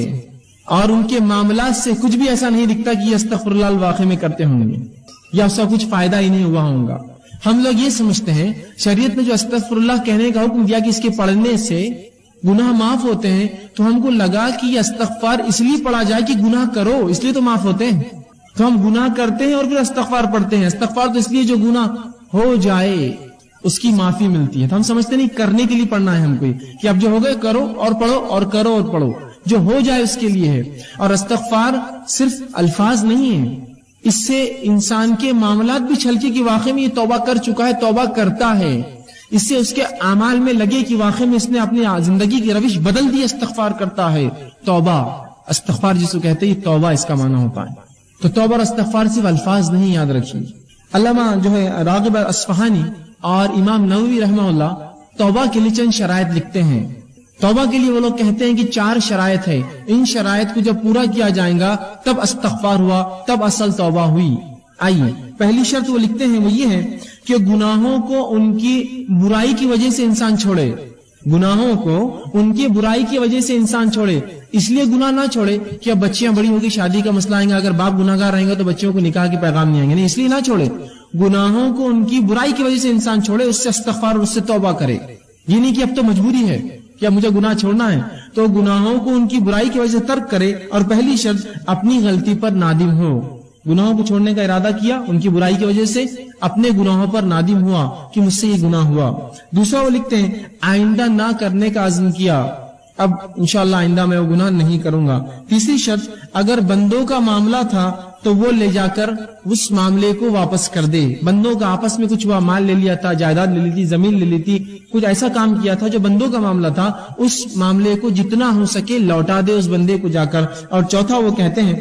اور ان کے معاملات سے کچھ بھی ایسا نہیں دکھتا کہ یہ استغفر اللہ واقع میں کرتے ہوں گے یا اس کا کچھ فائدہ ہی نہیں ہوا ہوگا. ہم لوگ یہ سمجھتے ہیں شریعت نے جو استغفر اللہ کہنے کا حکم دیا کہ اس کے پڑھنے سے گناہ معاف ہوتے ہیں، تو ہم کو لگا کہ یہ استغفار اس لیے پڑھا جائے کہ گناہ کرو، اس لیے تو معاف ہوتے ہیں، تو ہم گناہ کرتے ہیں اور پھر استغفار پڑھتے ہیں۔ استغفار تو اس لیے جو گناہ ہو جائے اس کی معافی ملتی ہے، تو ہم سمجھتے نہیں کرنے کے لیے پڑھنا ہے ہم کو، کہ اب جو ہو گئے کرو اور پڑھو اور کرو اور پڑھو، جو ہو جائے اس کے لیے ہے۔ اور استغفار صرف الفاظ نہیں ہے، اس سے انسان کے معاملات بھی چھلکے کہ واقعی میں یہ توبہ کر چکا ہے، توبہ کرتا ہے، اس سے اس کے اعمال میں لگے کہ واقعی میں اس نے اپنی زندگی کی روش بدل دی، استغفار کرتا ہے۔ توبہ، استغفار جس کو کہتے ہیں، توبہ اس کا معنی ہوتا ہے۔ تو توبہ اور استغفار صرف الفاظ نہیں، یاد رکھیے۔ علامہ جو ہے راغب اصفہانی اور امام نووی رحمہ اللہ توبہ کے لیے چند شرائط لکھتے ہیں۔ توبہ کے لیے وہ لوگ کہتے ہیں کہ 4 شرائط ہے، ان شرائط کو جب پورا کیا جائے گا تب استغفار ہوا، تب اصل توبہ ہوئی۔ آئیے، پہلی شرط وہ لکھتے ہیں وہ یہ ہے کہ گناہوں کو ان کی برائی کی وجہ سے انسان چھوڑے، گناہوں کو ان کی برائی کی وجہ سے انسان چھوڑے۔ اس لیے گناہ نہ چھوڑے کہ اب بچیاں بڑی ہوگی، شادی کا مسئلہ آئیں گا، اگر باپ گناہ گار رہیں گے تو بچوں کو نکاح کے پیغام نہیں آئیں گے، نہیں، اس لیے نہ چھوڑے۔ گناہوں کو ان کی برائی کی وجہ سے انسان چھوڑے، اس سے استغفار اور اس سے توبہ کرے۔ یہ نہیں کہ اب تو مجبوری ہے کہ اب مجھے گناہ چھوڑنا ہے، تو گناہوں کو ان کی برائی کی وجہ سے ترک کرے۔ اور پہلی شرط اپنی غلطی پر نادم ہو، گناہوں کو چھوڑنے کا ارادہ کیا، ان کی برائی کی وجہ سے اپنے گناہوں پر نادم ہوا کہ مجھ سے یہ گناہ ہوا۔ دوسرا وہ لکھتے ہیں آئندہ نہ کرنے کا عزم کیا، اب انشاءاللہ آئندہ میں وہ گناہ نہیں کروں گا۔ تیسری شرط، اگر بندوں کا معاملہ تھا تو وہ لے جا کر اس معاملے کو واپس کر دے۔ بندوں کا آپس میں کچھ ہوا، مال لے لیا تھا، جائیداد لے لی تھی، زمین لے لی تھی، کچھ ایسا کام کیا تھا جو بندوں کا معاملہ تھا، اس معاملے کو جتنا ہو سکے لوٹا دے اس بندے کو جا کر۔ اور چوتھا وہ کہتے ہیں،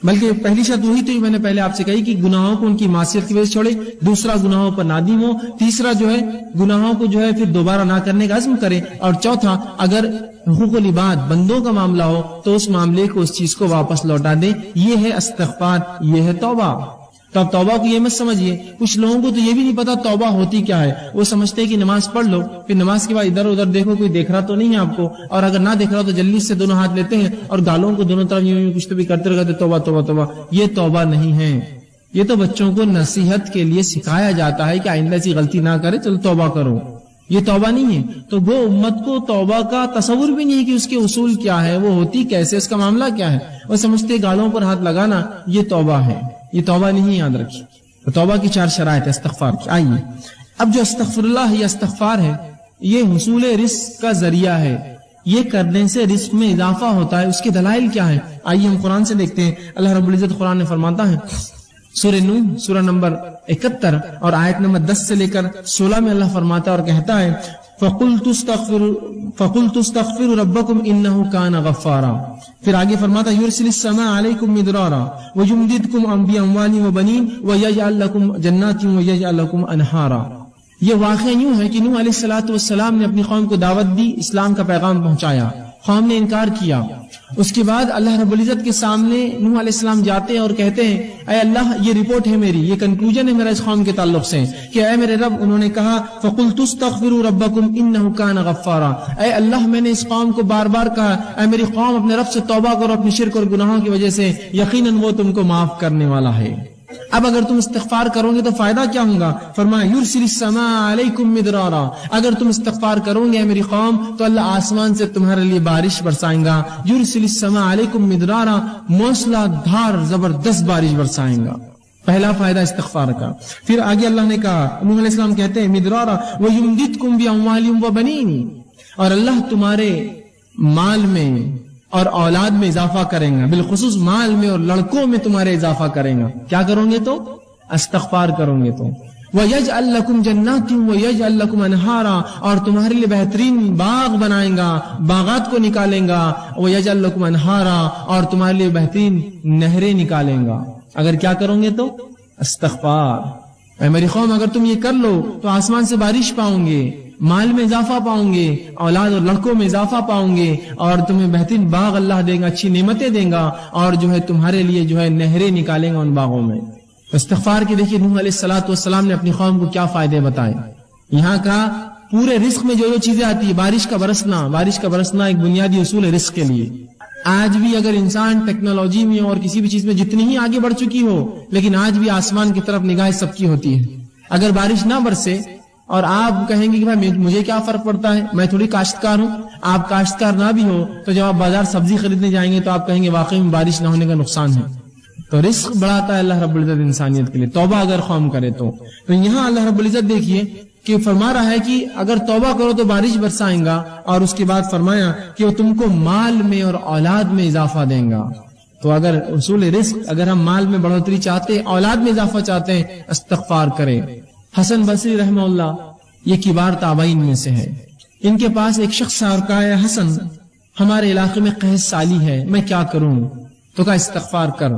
بلکہ پہلی شرط وہی تو میں نے پہلے آپ سے کہی کہ گناہوں کو ان کی معصیت کی وجہ سے چھوڑے، دوسرا گناہوں پر نادم ہو، تیسرا جو ہے گناہوں کو جو ہے پھر دوبارہ نہ کرنے کا عزم کرے، اور چوتھا اگر حقوق العباد بندوں کا معاملہ ہو تو اس معاملے کو، اس چیز کو واپس لوٹا دے۔ یہ ہے استغفار، یہ ہے توبہ۔ تو اب توبہ کو یہ مت سمجھیے، کچھ لوگوں کو تو یہ بھی نہیں پتا توبہ ہوتی کیا ہے، وہ سمجھتے ہیں کہ نماز پڑھ لو، پھر نماز کے بعد ادھر ادھر دیکھو کوئی دیکھ رہا تو نہیں ہے آپ کو، اور اگر نہ دیکھ رہا تو جلدی سے دونوں ہاتھ لیتے ہیں اور گالوں کو دونوں طرف یوں کچھ تو بھی کرتے رہتے، توبہ توبہ توبہ۔ یہ توبہ نہیں ہے، یہ تو بچوں کو نصیحت کے لیے سکھایا جاتا ہے کہ آئندہ ایسی غلطی نہ کرے، چلو توبہ کرو، یہ توبہ نہیں ہے۔ تو وہ امت کو توبہ کا تصور بھی نہیں ہے کہ اس کے اصول کیا ہے، وہ ہوتی کیسے، اس کا معاملہ کیا ہے، وہ سمجھتے گالوں پر ہاتھ لگانا یہ توبہ ہے، یہ توبہ نہیں، یاد رکھیے۔ توبہ کی 4 شرائط استغفار کی۔ آئیے، اب جو استغفر اللہ یا استغفار ہے یہ حصول رزق کا ذریعہ ہے، یہ کرنے سے رزق میں اضافہ ہوتا ہے۔ اس کے دلائل کیا ہے؟ آئیے ہم قرآن سے دیکھتے ہیں۔ اللہ رب العزت قرآن میں فرماتا ہے، سورہ نوح سورہ نمبر 71 اور آیت نمبر 10 سے لے کر 16 میں اللہ فرماتا ہے اور کہتا ہے فَقُلْتُ اسْتَغْفِرُوا رَبَّكُمْ إِنَّهُ كَانَ غَفَّارًا۔ پھر آگے فرماتا ہے يُرْسِلِ السَّمَاءَ عَلَيْكُمْ مِدْرَارًا وَيُمْدِدْكُمْ بِأَمْوَالٍ وَبَنِينَ وَيَجْعَلْ لَكُمْ جَنَّاتٍ وَيَجْعَلْ لَكُمْ أَنْهَارًا۔ یہ واقعہ یوں ہے کہ نوح علیہ السلام نے اپنی قوم کو دعوت دی، اسلام کا پیغام پہنچایا، قوم نے انکار کیا۔ اس کے بعد اللہ رب العزت کے سامنے نوح علیہ السلام جاتے ہیں اور کہتے ہیں، اے اللہ یہ رپورٹ ہے میری، یہ کنکلوژن ہے میرا اس قوم کے تعلق سے کہ اے میرے رب، انہوں نے کہا فَقُلْتُ اسْتَغْفِرُوا رَبَّكُمْ إِنَّهُ كَانَ غَفَّارًا، اے اللہ میں نے اس قوم کو بار بار کہا، اے میری قوم اپنے رب سے توبہ کرو اپنے شرک اور گناہوں کی وجہ سے، یقیناً وہ تم کو معاف کرنے والا ہے۔ اب اگر تم استغفار کرو گے تو فائدہ کیا ہوگا؟ فرمایا یرسل السماء علیکم مدرارا، اگر تم استغفار کرو گے میری قوم تو اللہ آسمان سے تمہارے لیے بارش برسائیں گا۔ یرسل السماء علیکم مدرارا، موسلا دھار زبردست بارش برسائیں گا۔ پہلا فائدہ استغفار کا۔ پھر آگے اللہ نے کہا، نوح علیہ السلام کہتے ہیں مدرارا وَيُمْدِدْكُمْ بِأَمْوَالٍ وَبَنِينَ، اور اللہ تمہارے مال میں اور اولاد میں اضافہ کریں گا، بالخصوص مال میں اور لڑکوں میں تمہارے اضافہ کریں گا۔ کیا کرو گے تو؟ استغفار کرو گے تو۔ وَيَجْعَلْ لَكُمْ جَنَّاتٍ وَيَجْعَلْ لَكُمْ أَنْهَارًا، اور تمہارے لیے بہترین باغ بنائیں گا، باغات کو نکالیں گا۔ وَيَجْعَلْ لَكُمْ أَنْهَارًا، اور تمہارے لیے بہترین نہریں نکالیں گا۔ اگر کیا کرو گے تو؟ استغفار۔ اے میری قوم اگر تم یہ کر لو تو آسمان سے بارش پاؤں گے، مال میں اضافہ پاؤں گے، اولاد اور لڑکوں میں اضافہ پاؤں گے، اور تمہیں بہترین باغ اللہ دے گا، اچھی نعمتیں دے گا، اور جو ہے تمہارے لیے جو ہے نہریں نکالیں گا ان باغوں میں۔ استغفار کے دیکھیے نوح علیہ السلام نے اپنی قوم کو کیا فائدے بتائے۔ یہاں کا پورے رزق میں جو جو چیزیں آتی ہے، بارش کا برسنا ایک بنیادی اصول ہے رزق کے لیے۔ آج بھی اگر انسان ٹیکنالوجی میں اور کسی بھی چیز میں جتنی ہی آگے بڑھ چکی ہو، لیکن آج بھی آسمان کی طرف نگاہ سب کی ہوتی ہے۔ اگر بارش نہ برسے اور آپ کہیں گے کہ بھائی مجھے کیا فرق پڑتا ہے، میں تھوڑی کاشتکار ہوں، آپ کاشتکار نہ بھی ہو تو جب آپ بازار سبزی خریدنے جائیں گے تو آپ کہیں گے واقعی میں بارش نہ ہونے کا نقصان ہے. تو رزق بڑھاتا ہے اللہ رب العزت انسانیت کے لیے، توبہ اگر قوم کرے تو یہاں اللہ رب العزت دیکھیے کہ فرما رہا ہے کہ اگر توبہ کرو تو بارش برسائیں گا، اور اس کے بعد فرمایا کہ وہ تم کو مال میں اور اولاد میں اضافہ دیں گا. تو اگر اصول رزق، اگر ہم مال میں بڑھوتری چاہتے ہیں، اولاد میں اضافہ چاہتے ہیں، استغفار کریں. حسن بصری رحمہ اللہ یہ کبار تابعین میں سے ہے. ان کے پاس ایک شخص اور کہا ہے حسن ہمارے علاقے میں قحط سالی ہے، میں کیا کروں؟ تو کہا استغفار کر،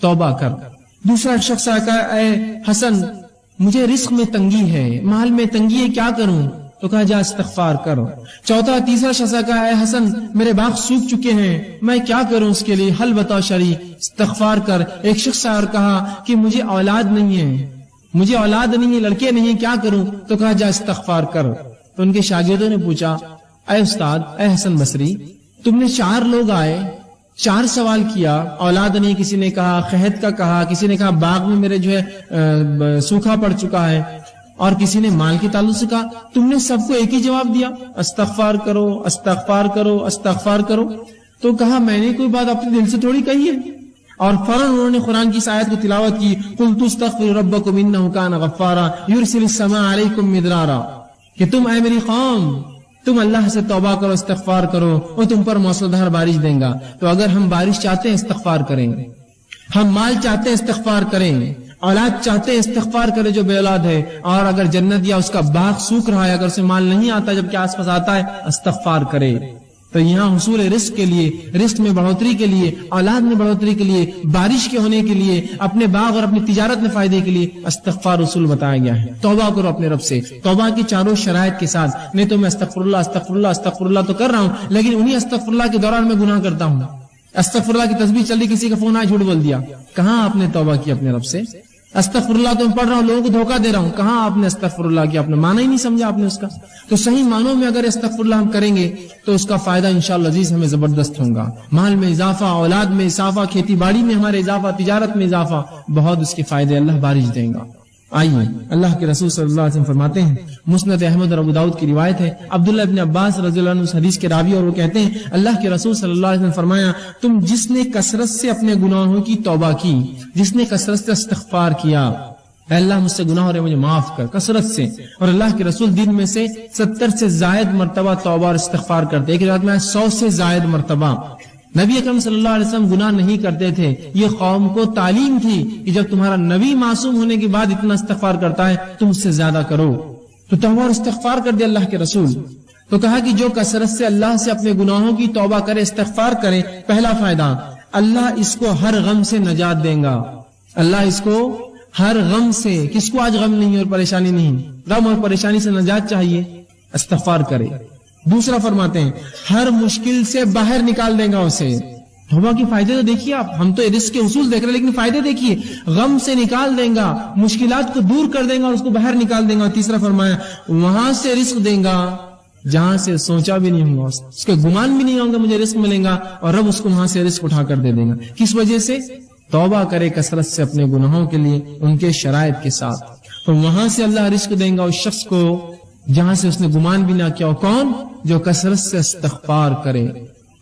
توبہ کر. دوسرا شخص آیا کہا اے حسن مجھے رزق میں تنگی ہے، مال میں تنگی ہے، کیا کروں؟ تو کہا جا استغفار کر. چوتھا تیسرا شخص کہا اے حسن میرے باغ سوکھ چکے ہیں، میں کیا کروں اس کے لیے؟ حل بتاؤ شرعی، استغفار کر. ایک شخص اور کہا کہ مجھے اولاد نہیں ہے، مجھے اولاد نہیں ہے، لڑکے نہیں ہیں، کیا کروں؟ تو کہا جا استغفار کر. تو ان کے شاگردوں نے پوچھا اے استاد، اے حسن بصری، تم نے 4 لوگ آئے، 4 سوال کیا، اولاد نہیں، کسی نے کہا قحط کا کہا، کسی نے کہا باغ میں میرے جو ہے سوکھا پڑ چکا ہے، اور کسی نے مال کے تعلق سے کہا. تم نے سب کو ایک ہی جواب دیا، استغفار کرو، استغفار کرو، استغفار کرو. تو کہا میں نے کوئی بات اپنے دل سے تھوڑی کہی ہے. اور فوراً انہوں نے قرآن کی اس آیت کو تلاوت کی، قُلْتُ اسْتَغْفِرُوا رَبَّكُمْ إِنَّهُ كَانَ غَفَّارًا يُرْسِلِ السَّمَاءَ عَلَيْكُمْ مِدْرَارًا، کہ تم اے میری قوم تم اللہ سے توبہ کرو، استغفار کرو، وہ تم پر موسلادھار بارش دیں گا. تو اگر ہم بارش چاہتے ہیں استغفار کریں، ہم مال چاہتے ہیں استغفار کریں، اولاد چاہتے ہیں استغفار کرے جو بے اولاد ہے، اور اگر جنت یا اس کا باغ سوکھ رہا ہے، اگر اسے مال نہیں آتا جبکہ آس پاس آتا ہے، استغفار کرے. تو یہاں حصول رزق کے لیے، رزق میں بڑھوتری کے لیے، اولاد میں بڑھوتری کے لیے، بارش کے ہونے کے لیے، اپنے باغ اور اپنی تجارت میں فائدے کے لیے استغفار اصول بتایا گیا ہے. توبہ کرو اپنے رب سے، توبہ کی چاروں شرائط کے ساتھ. نہیں تو میں استغفر اللہ استغفر اللہ استغفر اللہ تو کر رہا ہوں، لیکن انہی استغفر اللہ کے دوران میں گناہ کرتا ہوں. استغفر اللہ کی تسبیح چل رہی، کسی کا فون آیا جھوٹ بول دیا. کہاں آپ نے توبہ کی اپنے رب سے؟ استغفر اللہ تو میں پڑھ رہا ہوں، لوگوں کو دھوکہ دے رہا ہوں. کہاں آپ نے استغفر اللہ کیا؟ آپ نے معنی ہی نہیں سمجھا آپ نے اس کا. تو صحیح معنوں میں اگر استغفر اللہ ہم کریں گے تو اس کا فائدہ انشاءاللہ عزیز ہمیں زبردست ہوگا. مال میں اضافہ، اولاد میں اضافہ، کھیتی باڑی میں ہمارے اضافہ، تجارت میں اضافہ، بہت اس کے فائدے اللہ بارش دیں گا. آئیے اللہ کے رسول صلی اللہ علیہ وسلم فرماتے ہیں، مسند احمد اور ابو داؤد کی روایت ہے، عبداللہ ابن عباس رضی اللہ عنہ اس حدیث کے راوی، اور وہ کہتے ہیں اللہ کے رسول صلی اللہ علیہ وسلم فرمایا تم جس نے کثرت سے اپنے گناہوں کی توبہ کی، جس نے کثرت سے استغفار کیا، اے اللہ مجھ سے گناہ ہو رہے مجھے معاف کر، کثرت سے. اور اللہ کے رسول دن میں سے 70 سے زائد مرتبہ توبہ اور استغفار کرتے. ایک روایت میں 100 سے زائد مرتبہ. نبی اکرم صلی اللہ علیہ وسلم گناہ نہیں کرتے تھے. یہ قوم کو تعلیم تھی کہ جب تمہارا نبی معصوم ہونے کے بعد اتنا استغفار کرتا ہے تم اس سے زیادہ کرو. تو توبہ اور استغفار کر دے اللہ کے رسول. تو کہا کہ جو کثرت سے اللہ سے اپنے گناہوں کی توبہ کرے، استغفار کرے، پہلا فائدہ اللہ اس کو ہر غم سے نجات دیں گا. اللہ اس کو ہر غم سے، کس کو آج غم نہیں اور پریشانی نہیں، غم اور پریشانی سے نجات چاہیے، استغفار کرے. دوسرا فرماتے ہیں ہر مشکل سے باہر نکال دیں گا اسے. توبہ کے فائدے تو دیکھیے آپ، ہم تو رزق کے اصول دیکھ رہے ہیں لیکن فائدے دیکھیے، غم سے نکال دیں گا، مشکلات کو دور کر دیں گا اور اس کو باہر نکال دیں گا. تیسرا فرمایا وہاں سے رزق دیں گا جہاں سے سوچا بھی نہیں ہوگا، اس کے گمان بھی نہیں ہوگا مجھے رزق ملے گا، اور رب اس کو وہاں سے رزق اٹھا کر دے دیں گا. کس وجہ سے؟ توبہ کرے کثرت سے اپنے گناہوں کے لیے، ان کے شرائط کے ساتھ. تو وہاں سے اللہ رزق دیں گا اس شخص کو جہاں سے اس نے گمان بھی نہ کیا. کون؟ جو کثرت سے استغفار کرے،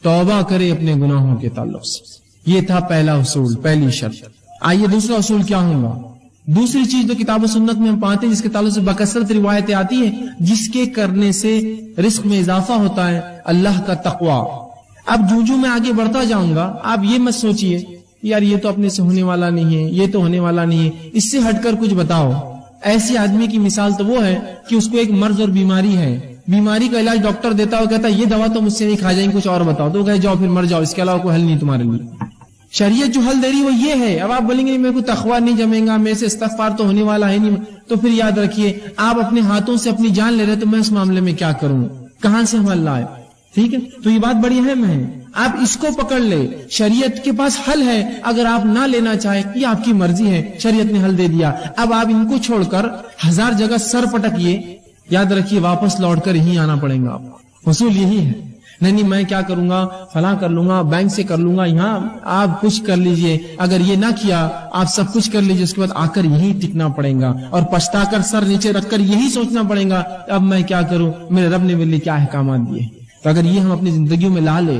توبہ کرے اپنے گناہوں کے تعلق سے. یہ تھا پہلا اصول، پہلی شرط. آئیے دوسرا اصول کیا ہوگا؟ دوسری چیز تو کتاب و سنت میں ہم پاتے ہیں جس کے تعلق سے بکثرت روایتیں آتی ہیں، جس کے کرنے سے رزق میں اضافہ ہوتا ہے، اللہ کا تقوی. اب جو میں آگے بڑھتا جاؤں گا آپ یہ مت سوچئے یار یہ تو اپنے سے ہونے والا نہیں ہے، یہ تو ہونے والا نہیں ہے، اس سے ہٹ کر کچھ بتاؤ. ایسی آدمی کی مثال تو وہ ہے کہ اس کو ایک مرض اور بیماری ہے، بیماری کا علاج ڈاکٹر دیتا ہے، کہتا ہے یہ دوا تو مجھ سے نہیں کھا جائیں، کچھ اور بتاؤ. تو کہے جاؤ پھر مر جاؤ، اس کے علاوہ کوئی حل نہیں تمہارے لیے. شریعت جو حل دے رہی وہ یہ ہے. اب آپ بولیں گے میرے کو تقویٰ نہیں جمے گا، میرے سے استغفار تو ہونے والا ہے نہیں، تو پھر یاد رکھیے آپ اپنے ہاتھوں سے اپنی جان لے رہے تو میں اس معاملے میں کیا کروں، کہاں سے ہم حل لائے؟ ٹھیک ہے، تو یہ بات بڑی اہم ہے. آپ اس کو پکڑ لے، شریعت کے پاس حل ہے. اگر آپ نہ لینا چاہیں یہ آپ کی مرضی ہے، شریعت نے حل دے دیا. اب آپ ان کو چھوڑ کر 1000 جگہ سر پٹکیے، یاد رکھیے واپس لوٹ کر یہی آنا پڑے گا. آپ اصول یہی ہے نہیں میں کیا کروں گا، فلاں کر لوں گا، بینک سے کر لوں گا، یہاں آپ کچھ کر لیجئے، اگر یہ نہ کیا آپ سب کچھ کر لیجئے، اس کے بعد آ کر یہی ٹکنا پڑے گا اور پچھتا کر سر نیچے رکھ کر یہی سوچنا پڑے گا اب میں کیا کروں، میرے رب نے میرے لیے کیا احکامات دیے۔ تو اگر یہ ہم اپنی زندگیوں میں لا لے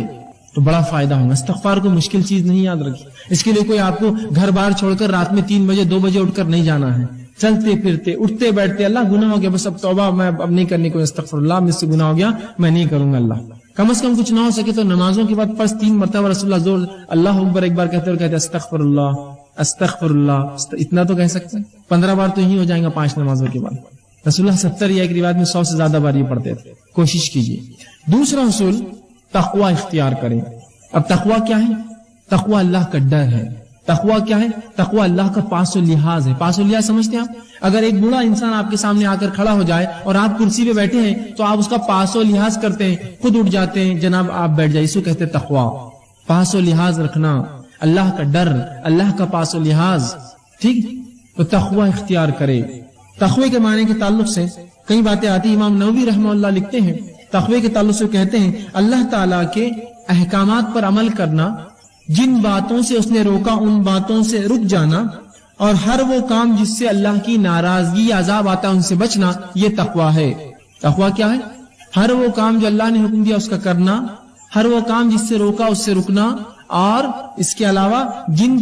تو بڑا فائدہ ہوگا۔ استغفار کو مشکل چیز نہیں یاد رکھی، اس کے لیے کوئی آپ کو گھر بار چھوڑ کر رات میں 3 بجے 2 بجے اٹھ کر نہیں جانا ہے، چلتے پھرتے اٹھتے بیٹھتے اللہ گناہ ہو گیا بس اب توبہ، میں اب نہیں کرنے کو، استغفر اللہ مجھ سے گناہ ہو گیا میں نہیں کروں گا، اللہ کم از کم کچھ نہ ہو سکے تو نمازوں کے بعد 3 مرتبہ رسول اللہ زور اللہ اکبر ایک بار کہتے اور کہتے استغفر اللہ استغفر اللہ، اتنا تو کہہ سکتے ہیں، 15 بار تو یہی ہو جائیں گا 5 نمازوں کے بعد۔ رسول اللہ 70 یا ایک روایت میں 100 سے زیادہ بار یہ پڑھتے تھے، کوشش کیجیے۔ دوسرا اصول تقوی اختیار کریں۔ اب تقوی کیا ہے؟ تقوی اللہ کا ڈر ہے۔ تقوی کیا ہے؟ تقوی اللہ کا پاس و لحاظ ہے۔ پاس و لحاظ سمجھتے ہیں آپ؟ اگر ایک بوڑھا انسان آپ کے سامنے آ کر کھڑا ہو جائے اور آپ کرسی پہ بیٹھے ہیں تو آپ اس کا پاس و لحاظ کرتے ہیں، خود اٹھ جاتے ہیں، جناب آپ بیٹھ جائیں، اس کو کہتے ہیں تقوی۔ پاس و لحاظ رکھنا، اللہ کا ڈر، اللہ کا پاس و لحاظ، ٹھیک؟ تو تقوی اختیار کرے۔ تقوی کے معنی کے تعلق سے کئی باتیں آتی، امام نووی رحمہ اللہ لکھتے ہیں تقوی کے تعلق سے کہتے ہیں اللہ تعالیٰ کے احکامات پر عمل کرنا، جن باتوں سے اس نے روکا ان باتوں سے رک جانا، اور ہر وہ کام جس سے اللہ کی ناراضگی یا عذاب آتا ہے ان سے بچنا، یہ تقوی ہے۔ تقوی کیا ہے؟ ہر وہ کام جو اللہ نے حکم دیا اس کا کرنا، ہر وہ کام جس سے روکا اس سے رکنا، اور اس کے علاوہ جن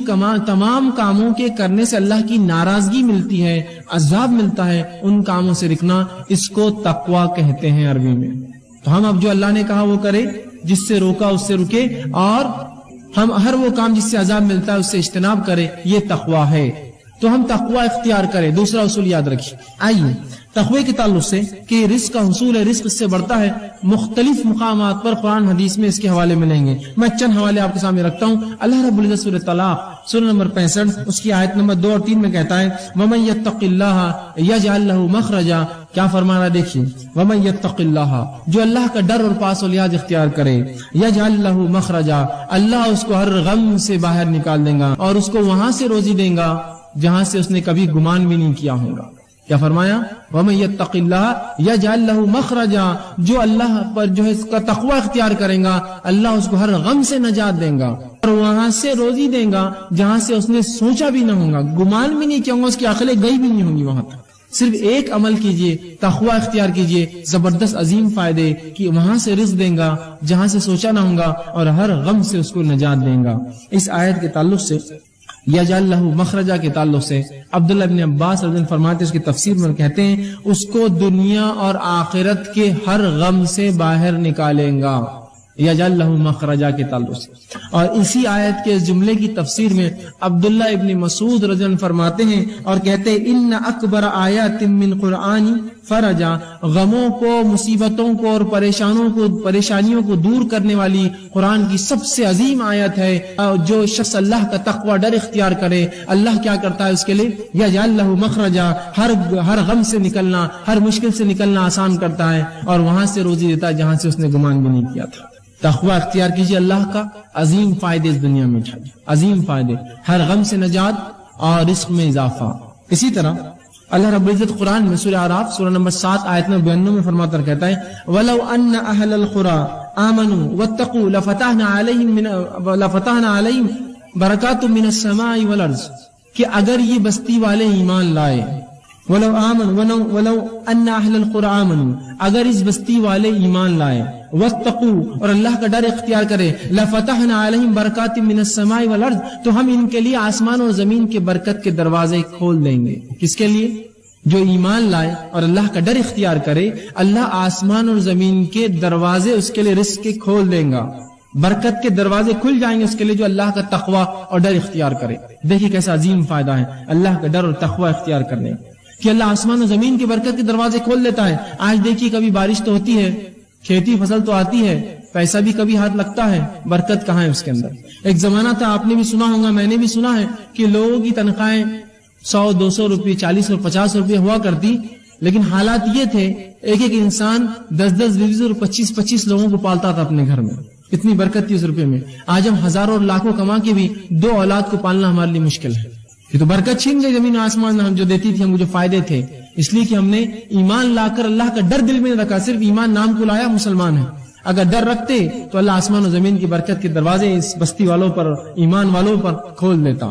تمام کاموں کے کرنے سے اللہ کی ناراضگی ملتی ہے، عذاب ملتا ہے، ان کاموں سے رکنا، اس کو تقوی کہتے ہیں عربی میں۔ تو ہم اب جو اللہ نے کہا وہ کرے، جس سے روکا اس سے رکے، اور ہم ہر وہ کام جس سے عذاب ملتا ہے اس سے اجتناب کرے، یہ تقوی ہے۔ تو ہم تقوی اختیار کریں۔ دوسرا اصول یاد رکھیے۔ آئیے تقوی کے تعلق سے کہ رزق کا حصول ہے، رزق اس سے بڑھتا ہے، مختلف مقامات پر قرآن حدیث میں اس کے حوالے ملیں گے۔ میں چند حوالے آپ کے سامنے رکھتا ہوں۔ اللہ رب العزت سورۃ طلاق سورہ نمبر 65 اس کی آیت نمبر 2 اور 3 میں کہتا ہے وَمَن يَتَّقِ اللَّهَ يَجْعَل لَّهُ مَخْرَجًا، کیا فرما رہا ہے دیکھیے، وَمَن يَتَّقِ اللَّهَ، جو اللہ کا ڈر اور پاس و لحاظ اختیار کرے، يَجْعَل لَّهُ مَخْرَجًا، اللہ اس کو ہر غم سے باہر نکال دے گا اور اس کو وہاں سے روزی دے گا جہاں سے اس نے کبھی گمان بھی نہیں کیا ہوگا۔ کیا فرمایا؟ وَمَن يَتَّقِ اللَّهَ يَجْعَل لَّهُ مَخْرَجًا، جو اللہ پر جو ہے اس کا تقوی اختیار کرے گا اللہ اس کو ہر غم سے نجات دے گا اور وہاں سے روزی دے گا جہاں سے اس نے سوچا بھی نہ ہوگا، گمان بھی نہیں کیا ہوگا، اس کی عقلیں گئی بھی نہیں ہوں گی وہاں تک۔ صرف ایک عمل کیجئے، تقوی اختیار کیجئے، زبردست عظیم فائدے کہ وہاں سے رزق دیں گا جہاں سے سوچا نہ ہوگا اور ہر غم سے اس کو نجات دیں گا۔ اس آیت کے تعلق سے یجعل لہ مخرجا کے تعلق سے عبداللہ ابن عباس رضی اللہ عنہ فرماتے ہیں، اس کی تفسیر میں کہتے ہیں اس کو دنیا اور آخرت کے ہر غم سے باہر نکالیں گا، یجعل لہ مخرجا کے تعلق سے۔ اور اسی آیت کے جملے کی تفسیر میں عبداللہ ابن مسعود رضی اللہ عنہ فرماتے ہیں اور کہتے ہیں ان اکبر آیات من قرآن فرجا، غموں کو، مصیبتوں کو اور پریشانیوں کو دور کرنے والی قرآن کی سب سے عظیم آیت ہے۔ جو شخص اللہ کا تقوی ڈر اختیار کرے اللہ کیا کرتا ہے اس کے لیے، یجعل لہ مخرجا، ہر غم سے نکلنا، ہر مشکل سے نکلنا آسان کرتا ہے اور وہاں سے روزی دیتا ہے جہاں سے اس نے گمان بھی نہیں کیا تھا۔ تقوی اختیار کیجیے، اللہ کا عظیم فائدے اس دنیا میں اٹھائیے، عظیم فائدے، ہر غم سے نجات اور رزق میں اضافہ۔ اسی طرح اللہ رب العزت قرآن میں سورہ اعراف سورہ نمبر 7 آیت نمبر 92 میں فرماتا کہتا ہے وَلَوْ أَنَّ أَهْلَ الْقُرَىٰ آمَنُوا وَاتَّقُوا لَفَتَحْنَا عَلَيْهِمْ بَرَكَاتٌ مِّنَ السَّمَاءِ وَالْأَرْضِ، کہ اگر یہ بستی والے ایمان لائے، وَلَوْ أَنَّ أَهْلَ الْقُرَىٰ آمَنُوا، اگر اس بستی والے ایمان لائے، وَاتَّقُوا، اور اللہ کا ڈر اختیار کرے، لَفَتَحْنَا عَلَيْهِمْ بَرَكَاتٍ مِّنَ السَّمَاءِ وَالْأَرْضِ، تو ہم ان کے لیے آسمان اور زمین کے برکت کے دروازے کھول دیں گے۔ کس کے لیے؟ جو ایمان لائے اور اللہ کا ڈر اختیار کرے، اللہ آسمان اور زمین کے دروازے اس کے لیے رزق کے کھول دیں گا، برکت کے دروازے کھل جائیں گے اس کے لیے جو اللہ کا تقوی اور ڈر اختیار کرے۔ دیکھیے کیسا عظیم فائدہ ہے اللہ کا ڈر اور تقوی اختیار کرنے کہ اللہ آسمان و زمین کی برکت کے دروازے کھول دیتا ہے۔ آج دیکھیے کبھی بارش تو ہوتی ہے، کھیتی فصل تو آتی ہے، پیسہ بھی کبھی ہاتھ لگتا ہے، برکت کہاں ہے اس کے اندر؟ ایک زمانہ تھا، آپ نے بھی سنا ہوگا، میں نے بھی سنا ہے کہ لوگوں کی تنخواہیں 100-200 روپے، 40 اور 50 روپے ہوا کرتی، لیکن حالات یہ تھے ایک ایک انسان 10-10, 20 اور 25-25 لوگوں کو پالتا تھا اپنے گھر میں، اتنی برکت تھی اس روپے میں۔ آج ہم ہزاروں اور لاکھوں کما کے بھی 2 اولاد کو پالنا ہمارے لیے مشکل ہے۔ یہ تو برکت چھین گئی زمین آسمان ہم جو دیتی تھی، ہم جو فائدے تھے، اس لیے کہ ہم نے ایمان لا کر اللہ کا ڈر دل میں رکھا، صرف ایمان نام کو لایا مسلمان ہے۔ اگر ڈر رکھتے تو اللہ آسمان و زمین کی برکت کے دروازے اس بستی والوں پر، ایمان والوں پر کھول دیتا.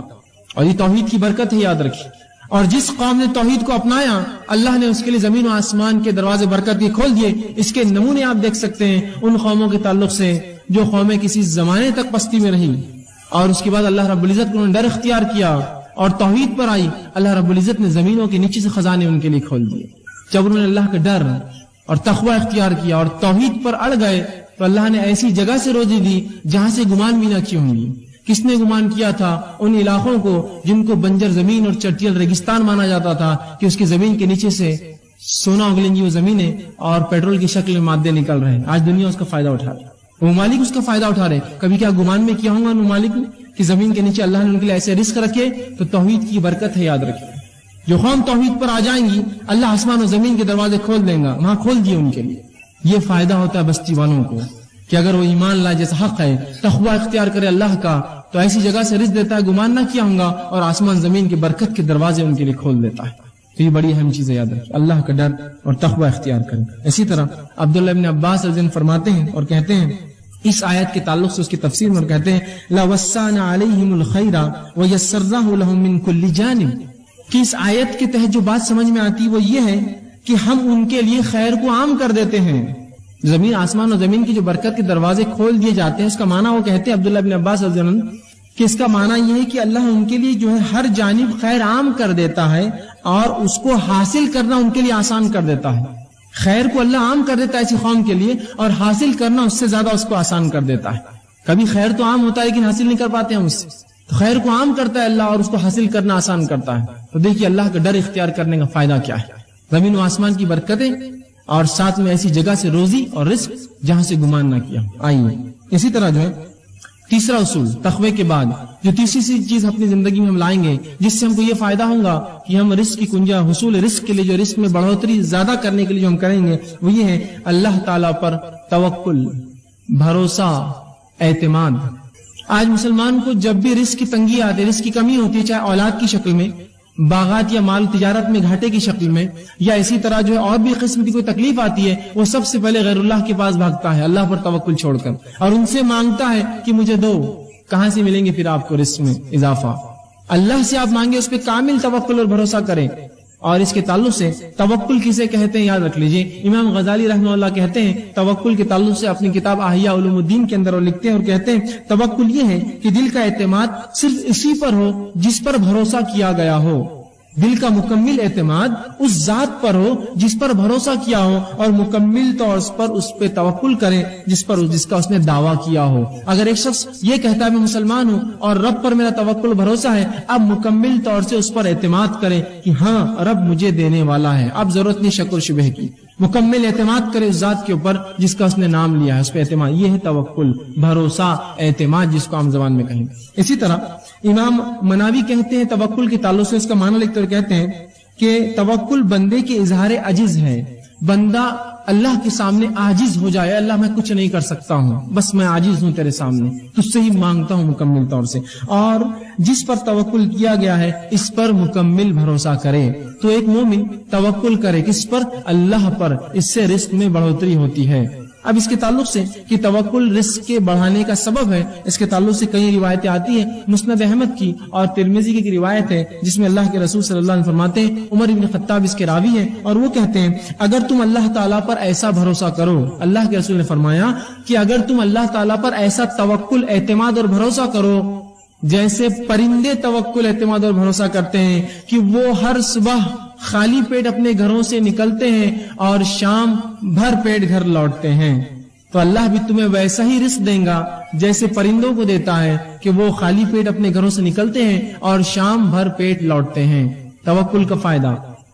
اور یہ توحید کی برکت ہے، یاد رکھیے. اور جس قوم نے توحید کو اپنایا اللہ نے اس کے لیے زمین و آسمان کے دروازے برکت کے کھول دیے. اس کے نمونے آپ دیکھ سکتے ہیں ان قوموں کے تعلق سے جو قومیں کسی زمانے تک پستی میں رہی اور اس کے بعد اللہ رب العزت کو ڈر اختیار کیا اور توحید پر آئی. اللہ رب العزت نے زمینوں کے نیچے سے خزانے ان کے لیے کھول دیے. جب انہوں نے اللہ کا ڈر اور تقوی اختیار کیا اور توحید پر اڑ گئے تو اللہ نے ایسی جگہ سے روزی دی جہاں سے گمان بھی نہ کی ہوں گی. کس نے گمان کیا تھا؟ ان علاقوں کو جن کو بنجر زمین اور چٹیل ریگستان مانا جاتا تھا کہ اس کی زمین کے نیچے سے سونا اگلیں گی وہ زمینیں اور پیٹرول کی شکل میں مادے نکل رہے ہیں. آج دنیا اس کا فائدہ اٹھا رہی ہے، ممالک اس کا فائدہ اٹھا رہے. کبھی کیا گمان میں کیا ہوں گا ان ممالک نے کہ زمین کے نیچے اللہ نے ان کے لیے ایسے رزق رکھے؟ تو توحید کی برکت ہے، یاد رکھیے. جو قوم توحید پر آ جائیں گی اللہ آسمان و زمین کے دروازے کھول دیں گا، وہاں کھول دیے ان کے لیے. یہ فائدہ ہوتا ہے بستی والوں کو کہ اگر وہ ایمان لائے، جیسا حق ہے، تقوی اختیار کرے اللہ کا، تو ایسی جگہ سے رزق دیتا ہے گمان نہ کیا ہوں گا اور آسمان زمین کی برکت کے دروازے ان کے لیے کھول دیتا ہے. تو یہ بڑی اہم چیز ہے، یاد رکھیں اللہ کا ڈر اور تقوی اختیار کریں. اسی طرح عبداللہ ابن عباس رضی اللہ عنہ فرماتے ہیں اور کہتے ہیں اس آیت کے تعلق سے اس کی تفسیر میں کہتے ہیں لا وسعنا علیہم الخیر ویسرناہ لهم من کل جانب، کہ اس آیت کے تحت جو بات سمجھ میں آتی وہ یہ ہے کہ ہم ان کے لیے خیر کو عام کر دیتے ہیں. زمین آسمان اور زمین کی جو برکت کے دروازے کھول دیے جاتے ہیں اس کا معنی وہ کہتے ہیں عبداللہ بن عباس رضی اللہ عنہ کہ اس کا معنی یہ ہے کہ اللہ ان کے لیے جو ہے ہر جانب خیر عام کر دیتا ہے اور اس کو حاصل کرنا ان کے لیے آسان کر دیتا ہے. خیر کو اللہ عام کر دیتا ہے ایسی قوم کے لیے اور حاصل کرنا اس سے زیادہ اس کو آسان کر دیتا ہے. کبھی خیر تو عام ہوتا ہے لیکن حاصل نہیں کر پاتے ہم اس سے، تو خیر کو عام کرتا ہے اللہ اور اس کو حاصل کرنا آسان کرتا ہے. تو دیکھیے اللہ کا ڈر اختیار کرنے کا فائدہ کیا ہے. زمین و آسمان کی برکتیں اور ساتھ میں ایسی جگہ سے روزی اور رزق جہاں سے گمان نہ کیا. آئیے اسی طرح جو ہے تیسرا اصول تقوی کے بعد جو تیسری سی چیز اپنی زندگی میں ہم لائیں گے جس سے ہم کو یہ فائدہ ہوگا کہ ہم رزق کی کنجا حصول رزق کے لیے جو رزق میں بڑھوتری زیادہ کرنے کے لیے جو ہم کریں گے وہ یہ ہے اللہ تعالیٰ پر توکل، بھروسہ، اعتماد. آج مسلمان کو جب بھی رزق کی تنگی آتی ہے، رزق کی کمی ہوتی ہے، چاہے اولاد کی شکل میں، باغات یا مال تجارت میں گھاٹے کی شکل میں، یا اسی طرح جو ہے اور بھی قسم کی کوئی تکلیف آتی ہے، وہ سب سے پہلے غیر اللہ کے پاس بھاگتا ہے اللہ پر توکل چھوڑ کر اور ان سے مانگتا ہے کہ مجھے دو. کہاں سے ملیں گے پھر آپ کو رزق میں اضافہ؟ اللہ سے آپ مانگے، اس پہ کامل توکل اور بھروسہ کریں. اور اس کے تعلق سے توکل کسے کہتے ہیں یاد رکھ لیجئے. امام غزالی رحمہ اللہ کہتے ہیں توکل کے تعلق سے اپنی کتاب احیاء علوم الدین کے اندر وہ لکھتے ہیں اور کہتے ہیں توکل یہ ہے کہ دل کا اعتماد صرف اسی پر ہو جس پر بھروسہ کیا گیا ہو. دل کا مکمل اعتماد اس ذات پر ہو جس پر بھروسہ کیا ہو اور مکمل طور پر اس پہ توکل کرے جس کا اس نے دعویٰ کیا ہو. اگر ایک شخص یہ کہتا ہے میں مسلمان ہوں اور رب پر میرا توکل بھروسہ ہے، اب مکمل طور سے اس پر اعتماد کرے کہ ہاں رب مجھے دینے والا ہے، اب ضرورت نہیں شک و شبہ کی. مکمل اعتماد کرے اس ذات کے اوپر جس کا اس نے نام لیا ہے، اس پہ اعتماد. یہ ہے توکل، بھروسہ، اعتماد جس کو عام زبان میں کہیں. اسی طرح امام مناوی کہتے ہیں توکل کے تعلق سے اس کا معنی لکھتے ہوئے کہتے ہیں کہ توکل بندے کے اظہار عجز ہے. بندہ اللہ کے سامنے عاجز ہو جائے، اللہ میں کچھ نہیں کر سکتا ہوں، بس میں عاجز ہوں تیرے سامنے، تجھ سے ہی مانگتا ہوں مکمل طور سے. اور جس پر توکل کیا گیا ہے اس پر مکمل بھروسہ کرے. تو ایک مومن توکل کرے کس پر؟ اللہ پر. اس سے رزق میں بڑھوتری ہوتی ہے. اب اس کے تعلق سے کہ توکل رزق کے بڑھانے کا سبب ہے، اس کے تعلق سے کئی روایتیں آتی ہیں. مسند احمد کی اور ترمذی کی روایت ہے جس میں اللہ کے رسول صلی اللہ علیہ وسلم فرماتے ہیں، عمر بن خطاب اس کے راوی ہیں اور وہ کہتے ہیں اگر تم اللہ تعالیٰ پر ایسا بھروسہ کرو، اللہ کے رسول نے فرمایا کہ اگر تم اللہ تعالیٰ پر ایسا توکل، اعتماد اور بھروسہ کرو جیسے پرندے توکل، اعتماد اور بھروسہ کرتے ہیں کہ وہ ہر صبح خالی پیٹ اپنے گھروں سے نکلتے ہیں اور شام بھر پیٹ گھر لوٹتے ہیں، تو اللہ بھی تمہیں ویسا ہی رزق دیں گا جیسے پرندوں کو دیتا ہے کہ وہ خالی پیٹ اپنے گھروں سے نکلتے ہیں اور شام بھر پیٹ لوٹتے ہیں. توکل کا فائدہ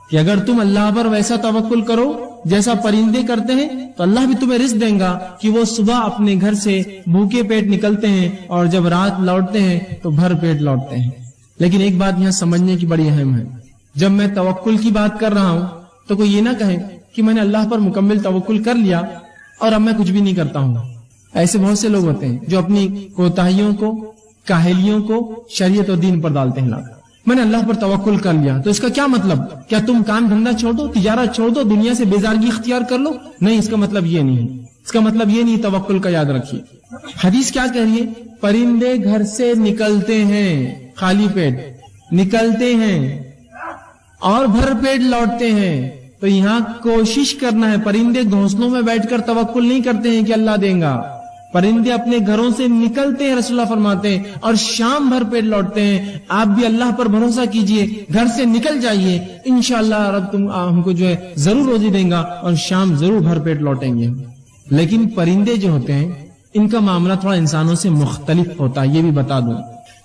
کہ اگر تم اللہ پر ویسا توکل کرو جیسا پرندے کرتے ہیں تو اللہ بھی تمہیں رزق دیں گا کہ وہ صبح اپنے گھر سے بھوکے پیٹ نکلتے ہیں اور جب رات لوٹتے ہیں تو بھر پیٹ لوٹتے ہیں. لیکن ایک بات یہاں سمجھنے کی بڑی اہم ہے، جب میں توکل کی بات کر رہا ہوں تو کوئی یہ نہ کہے کہ میں نے اللہ پر مکمل توکل کر لیا اور اب میں کچھ بھی نہیں کرتا ہوں. ایسے بہت سے لوگ ہوتے ہیں جو اپنی کوتاہیوں کو، کاہلیوں کو شریعت اور دین پر ڈالتے ہیں. میں نے اللہ پر توکل کر لیا تو اس کا کیا مطلب؟ کیا تم کام دھندا چھوڑ دو، تجارت چھوڑ دو، دنیا سے بیزارگی اختیار کر لو؟ نہیں، اس کا مطلب یہ نہیں. اس کا مطلب یہ نہیں توکل کا، یاد رکھیے حدیث کیا کہہ رہی ہے، پرندے گھر سے نکلتے ہیں خالی پیٹ، نکلتے ہیں اور بھر پیٹ لوٹتے ہیں. تو یہاں کوشش کرنا ہے. پرندے گھونسلوں میں بیٹھ کر توکل نہیں کرتے ہیں کہ اللہ دیں گا. پرندے اپنے گھروں سے نکلتے ہیں، رسول اللہ فرماتے ہیں، اور شام بھر پیٹ لوٹتے ہیں. آپ بھی اللہ پر بھروسہ کیجئے، گھر سے نکل جائیے، انشاءاللہ رب تم ہم کو جو ہے ضرور روزی دیں گا اور شام ضرور بھر پیٹ لوٹیں گے. لیکن پرندے جو ہوتے ہیں ان کا معاملہ تھوڑا انسانوں سے مختلف ہوتا ہے، یہ بھی بتا دوں.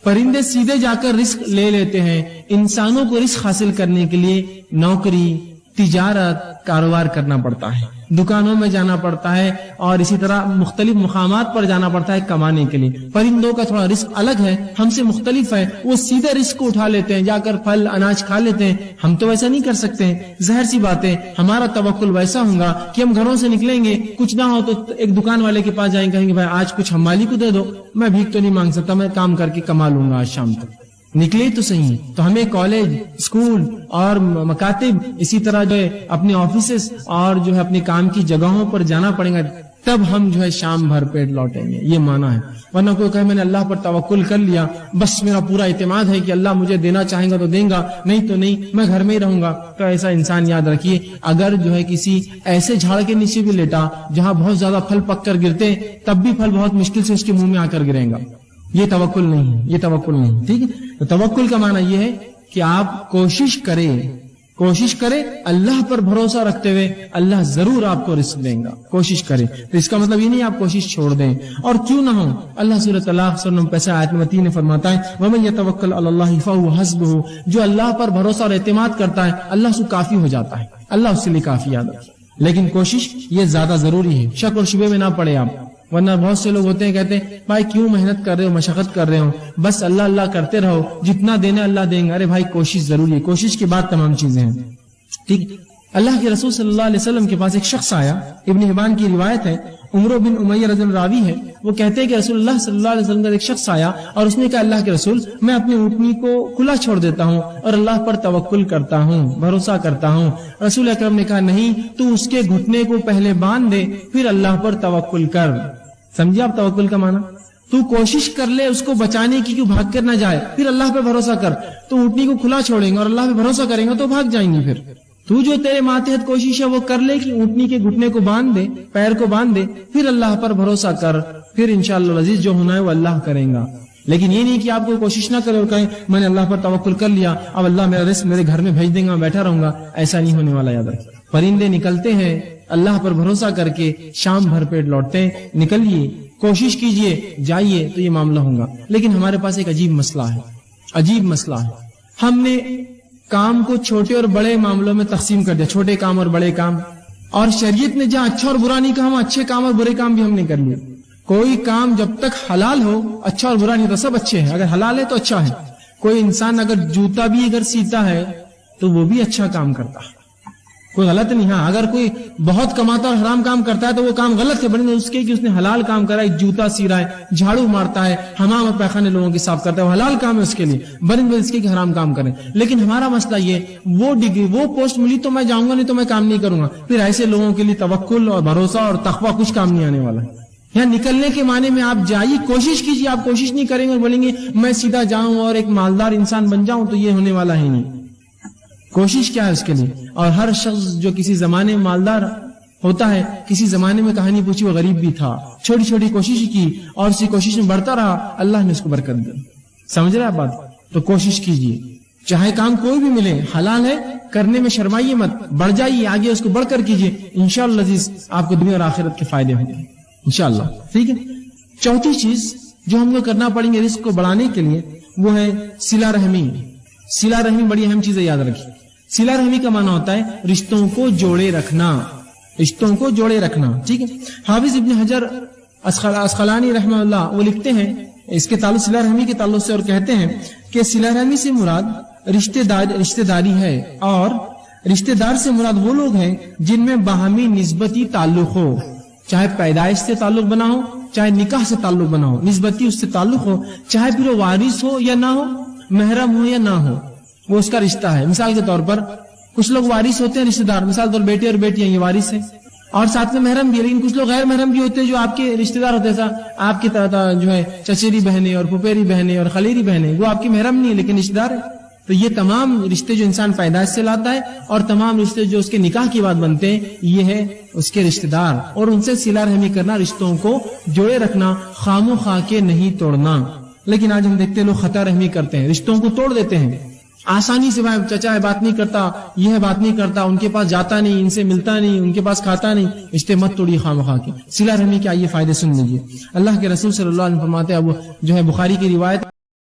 پرندے سیدھے جا کر رزق لے لیتے ہیں. انسانوں کو رزق حاصل کرنے کے لیے نوکری، تجارت، کاروبار کرنا پڑتا ہے، دکانوں میں جانا پڑتا ہے، اور اسی طرح مختلف مقامات پر جانا پڑتا ہے کمانے کے لیے. پرندوں کا تھوڑا رزق الگ ہے، ہم سے مختلف ہے. وہ سیدھے رزق کو اٹھا لیتے ہیں، جا کر پھل اناج کھا لیتے ہیں. ہم تو ویسا نہیں کر سکتے ہیں. ظاہر سی بات ہے ہمارا توکل ویسا ہوگا کہ ہم گھروں سے نکلیں گے، کچھ نہ ہو تو ایک دکان والے کے پاس جائیں، کہیں گے بھائی آج کچھ ہم مالی کو دے دو، میں بھیک تو نہیں مانگ سکتا، میں کام کر کے کما لوں گا آج شام تک. نکلے تو صحیح. تو ہمیں کالج، اسکول اور مکاتب، اسی طرح جو ہے اپنے آفیسز اور جو ہے اپنے کام کی جگہوں پر جانا پڑے گا، تب ہم جو ہے شام بھر پیٹ لوٹیں گے. یہ معنی ہے. ورنہ کوئی کہے میں نے اللہ پر توکل کر لیا، بس میرا پورا اعتماد ہے کہ اللہ مجھے دینا چاہیں گا تو دیں گا، نہیں تو نہیں، میں گھر میں ہی رہوں گا. تو ایسا انسان یاد رکھیے اگر جو ہے کسی ایسے جھاڑ کے نیچے بھی لیٹا جہاں بہت زیادہ پھل پک کر گرتے، تب بھی پھل بہت مشکل سے اس کے منہ میں آ کر گرے گا. یہ توکل نہیں ہے، یہ توکل نہیں. ٹھیک ہے. تو توکل کا معنی یہ ہے کہ آپ کوشش کریں اللہ پر بھروسہ رکھتے ہوئے، اللہ ضرور آپ کو رزق دیں گا. کوشش کریں. تو اس کا مطلب یہ نہیں آپ کوشش چھوڑ دیں. اور کیوں نہ ہو، اللہ سورۃ طلاق سورہ 5 آیت نمبر 3 نے فرماتا ہے وَمَن يَتَوَكَّلْ عَلَى اللَّهِ فَهُوَ حَسْبُهُ، جو اللہ پر بھروسہ اور اعتماد کرتا ہے اللہ سے کافی ہو جاتا ہے، اللہ اس کے لیے کافی یاد رکھے. لیکن کوشش یہ زیادہ ضروری ہے. شک اور شبے میں نہ پڑے آپ. ورنہ بہت سے لوگ ہوتے ہیں کہتے ہیں بھائی کیوں محنت کر رہے ہو، مشقت کر رہے ہو، بس اللہ اللہ کرتے رہو، جتنا دینا اللہ دیں گا. ارے بھائی کوشش ضروری ہے، کوشش کے بعد تمام چیزیں ہیں. ٹھیک. اللہ کے رسول صلی اللہ علیہ وسلم کے پاس ایک شخص آیا، ابن حبان کی روایت ہے، عمرو بن امیہ رضی اللہ راوی ہے. وہ کہتے ہیں کہ رسول اللہ صلی اللہ علیہ وسلم کا ایک شخص آیا اور اس نے کہا اللہ کے رسول میں اپنی اونٹنی کو کھلا چھوڑ دیتا ہوں اور اللہ پر توکل کرتا ہوں، بھروسہ کرتا ہوں. رسول اکرم نے کہا نہیں، تو اس کے گھٹنے کو پہلے باندھ دے پھر اللہ پر توکل کر. سمجھے آپ توکل کا معنی؟ تو کوشش کر لے اس کو بچانے کی کہ بھاگ کر نہ جائے، پھر اللہ پہ بھروسہ کر. تو اونٹنی کو کھلا چھوڑیں گے اور اللہ پہ بھروسہ کریں گے تو بھاگ جائیں گے. پھر تو جو تیرے ماتحت کوشش ہے وہ کر لے کہ اونٹنی کے گھٹنے کو باندھ دے، پیر کو باندھ دے، پھر اللہ پر بھروسہ کر، پھر انشاءاللہ العزیز جو ہونا ہے وہ اللہ کریں گا. لیکن یہ نہیں کہ آپ کو کوشش نہ کرے اور کہیں میں نے اللہ پر توکل کر لیا، اب اللہ میرا رزق میرے گھر میں بھیج دیں گا، بیٹھا رہوں گا. ایسا نہیں ہونے والا. یاد رکھیں پرندے نکلتے ہیں اللہ پر بھروسہ کر کے، شام بھر پیٹ لوٹتے ہیں. نکلیے، کوشش کیجئے، جائیے تو یہ معاملہ ہوگا. لیکن ہمارے پاس ایک عجیب مسئلہ ہے. ہم نے کام کو چھوٹے اور بڑے معاملوں میں تقسیم کر دیا، چھوٹے کام اور بڑے کام. اور شریعت نے جہاں اچھا اور برا نہیں کہا، اچھے کام اور برے کام بھی ہم نے کر لیے. کوئی کام جب تک حلال ہو اچھا اور برا نہیں ہوتا، سب اچھے ہیں. اگر حلال ہے تو اچھا ہے. کوئی انسان اگر جوتا بھی اگر سیتا ہے تو وہ بھی اچھا کام کرتا ہے، کوئی غلط نہیں. ہاں اگر کوئی بہت کماتا اور حرام کام کرتا ہے تو وہ کام غلط ہے، بڑھنے اس کے کہ اس نے حلال کام کرا ہے، جوتا سی رہا ہے، جھاڑو مارتا ہے، حمام اور پیخانے لوگوں کی صاف کرتا ہے، وہ حلال کام ہے اس کے لیے، بڑھنے اس کے کہ حرام کام کریں. لیکن ہمارا مسئلہ یہ، وہ ڈگری وہ پوسٹ ملی تو میں جاؤں گا، نہیں تو میں کام نہیں کروں گا. پھر ایسے لوگوں کے لیے توکل اور بھروسہ اور تقویٰ کچھ کام نہیں آنے والا ہے. یہاں نکلنے کے معنی میں آپ جائیے، کوشش کیجیے. آپ کوشش نہیں کریں گے اور بولیں گے میں سیدھا جاؤں اور ایک مالدار انسان بن جاؤں، تو یہ ہونے والا ہے نہیں. کوشش کیا ہے اس کے لیے. اور ہر شخص جو کسی زمانے میں مالدار ہوتا ہے، کسی زمانے میں کہانی پوچھی وہ غریب بھی تھا، چھوٹی چھوٹی کوشش کی اور اسی کوشش میں بڑھتا رہا، اللہ نے اس کو برکت دی. سمجھ رہے آپ بات؟ تو کوشش کیجیے، چاہے کام کوئی بھی ملے، حلال ہے، کرنے میں شرمائیے مت، بڑھ جائیے آگے، اس کو بڑھ کر کیجیے. انشاءاللہ عزیز آپ کو دنیا اور آخرت کے فائدے ہوں گے انشاءاللہ. ٹھیک ہے. چوتھی چیز جو ہم کو کرنا پڑیں گے رزق کو بڑھانے کے لیے وہ ہے صلہ رحمی. صلہ رحمی بڑی اہم چیز ہے، یاد رکھیے. صلہ رحمی کا معنی ہوتا ہے رشتوں کو جوڑے رکھنا، رشتوں کو جوڑے رکھنا. ٹھیک ہے. حافظ ابن حجر اسقلانی رحمہ اللہ وہ لکھتے ہیں اس کے تعلق صلہ رحمی کے تعلق سے، اور کہتے ہیں کہ صلہ رحمی سے مراد رشتہ داری ہے، اور رشتہ دار سے مراد وہ لوگ ہیں جن میں باہمی نسبتی تعلق ہو، چاہے پیدائش سے تعلق بنا ہو، چاہے نکاح سے تعلق بنا ہو، نسبتی اس سے تعلق ہو، چاہے پھر وہ وارث ہو یا نہ ہو، محرم ہو یا نہ ہو، وہ اس کا رشتہ ہے. مثال کے طور پر کچھ لوگ وارث ہوتے ہیں رشتہ دار، مثال طور بیٹے اور بیٹیاں یہ وارث ہیں، اور ساتھ میں محرم بھی. لیکن کچھ لوگ غیر محرم بھی ہوتے ہیں جو آپ کے رشتہ دار ہوتے ہیں, آپ کی جو ہے چچیری بہنیں اور پھپھیری بہنیں اور خلیری بہنیں, وہ آپ کی محرم نہیں ہے لیکن رشتہ دار ہے. تو یہ تمام رشتے جو انسان پیدائش سے لاتا ہے اور تمام رشتے جو اس کے نکاح کی بات بنتے ہیں, یہ ہے اس کے رشتہ دار, اور ان سے صلہ رحمی کرنا, رشتوں کو جوڑے رکھنا, خام و خواہ کے نہیں توڑنا. لیکن آج ہم دیکھتے ہیں لوگ خطا رحمی کرتے ہیں, رشتوں کو توڑ دیتے ہیں آسانی سے. بھائی چچا ہے بات نہیں کرتا, یہ ہے بات نہیں کرتا, ان کے پاس جاتا نہیں, ان سے ملتا نہیں, ان کے پاس کھاتا نہیں. رشتے مت توڑیے خام و خواہ کے. صلہ رحمی کے آئیے فائدے سن لیجیے. اللہ کے رسول صلی اللہ علیہ وسلم فرماتے ہیں, اب جو ہے بخاری کی روایت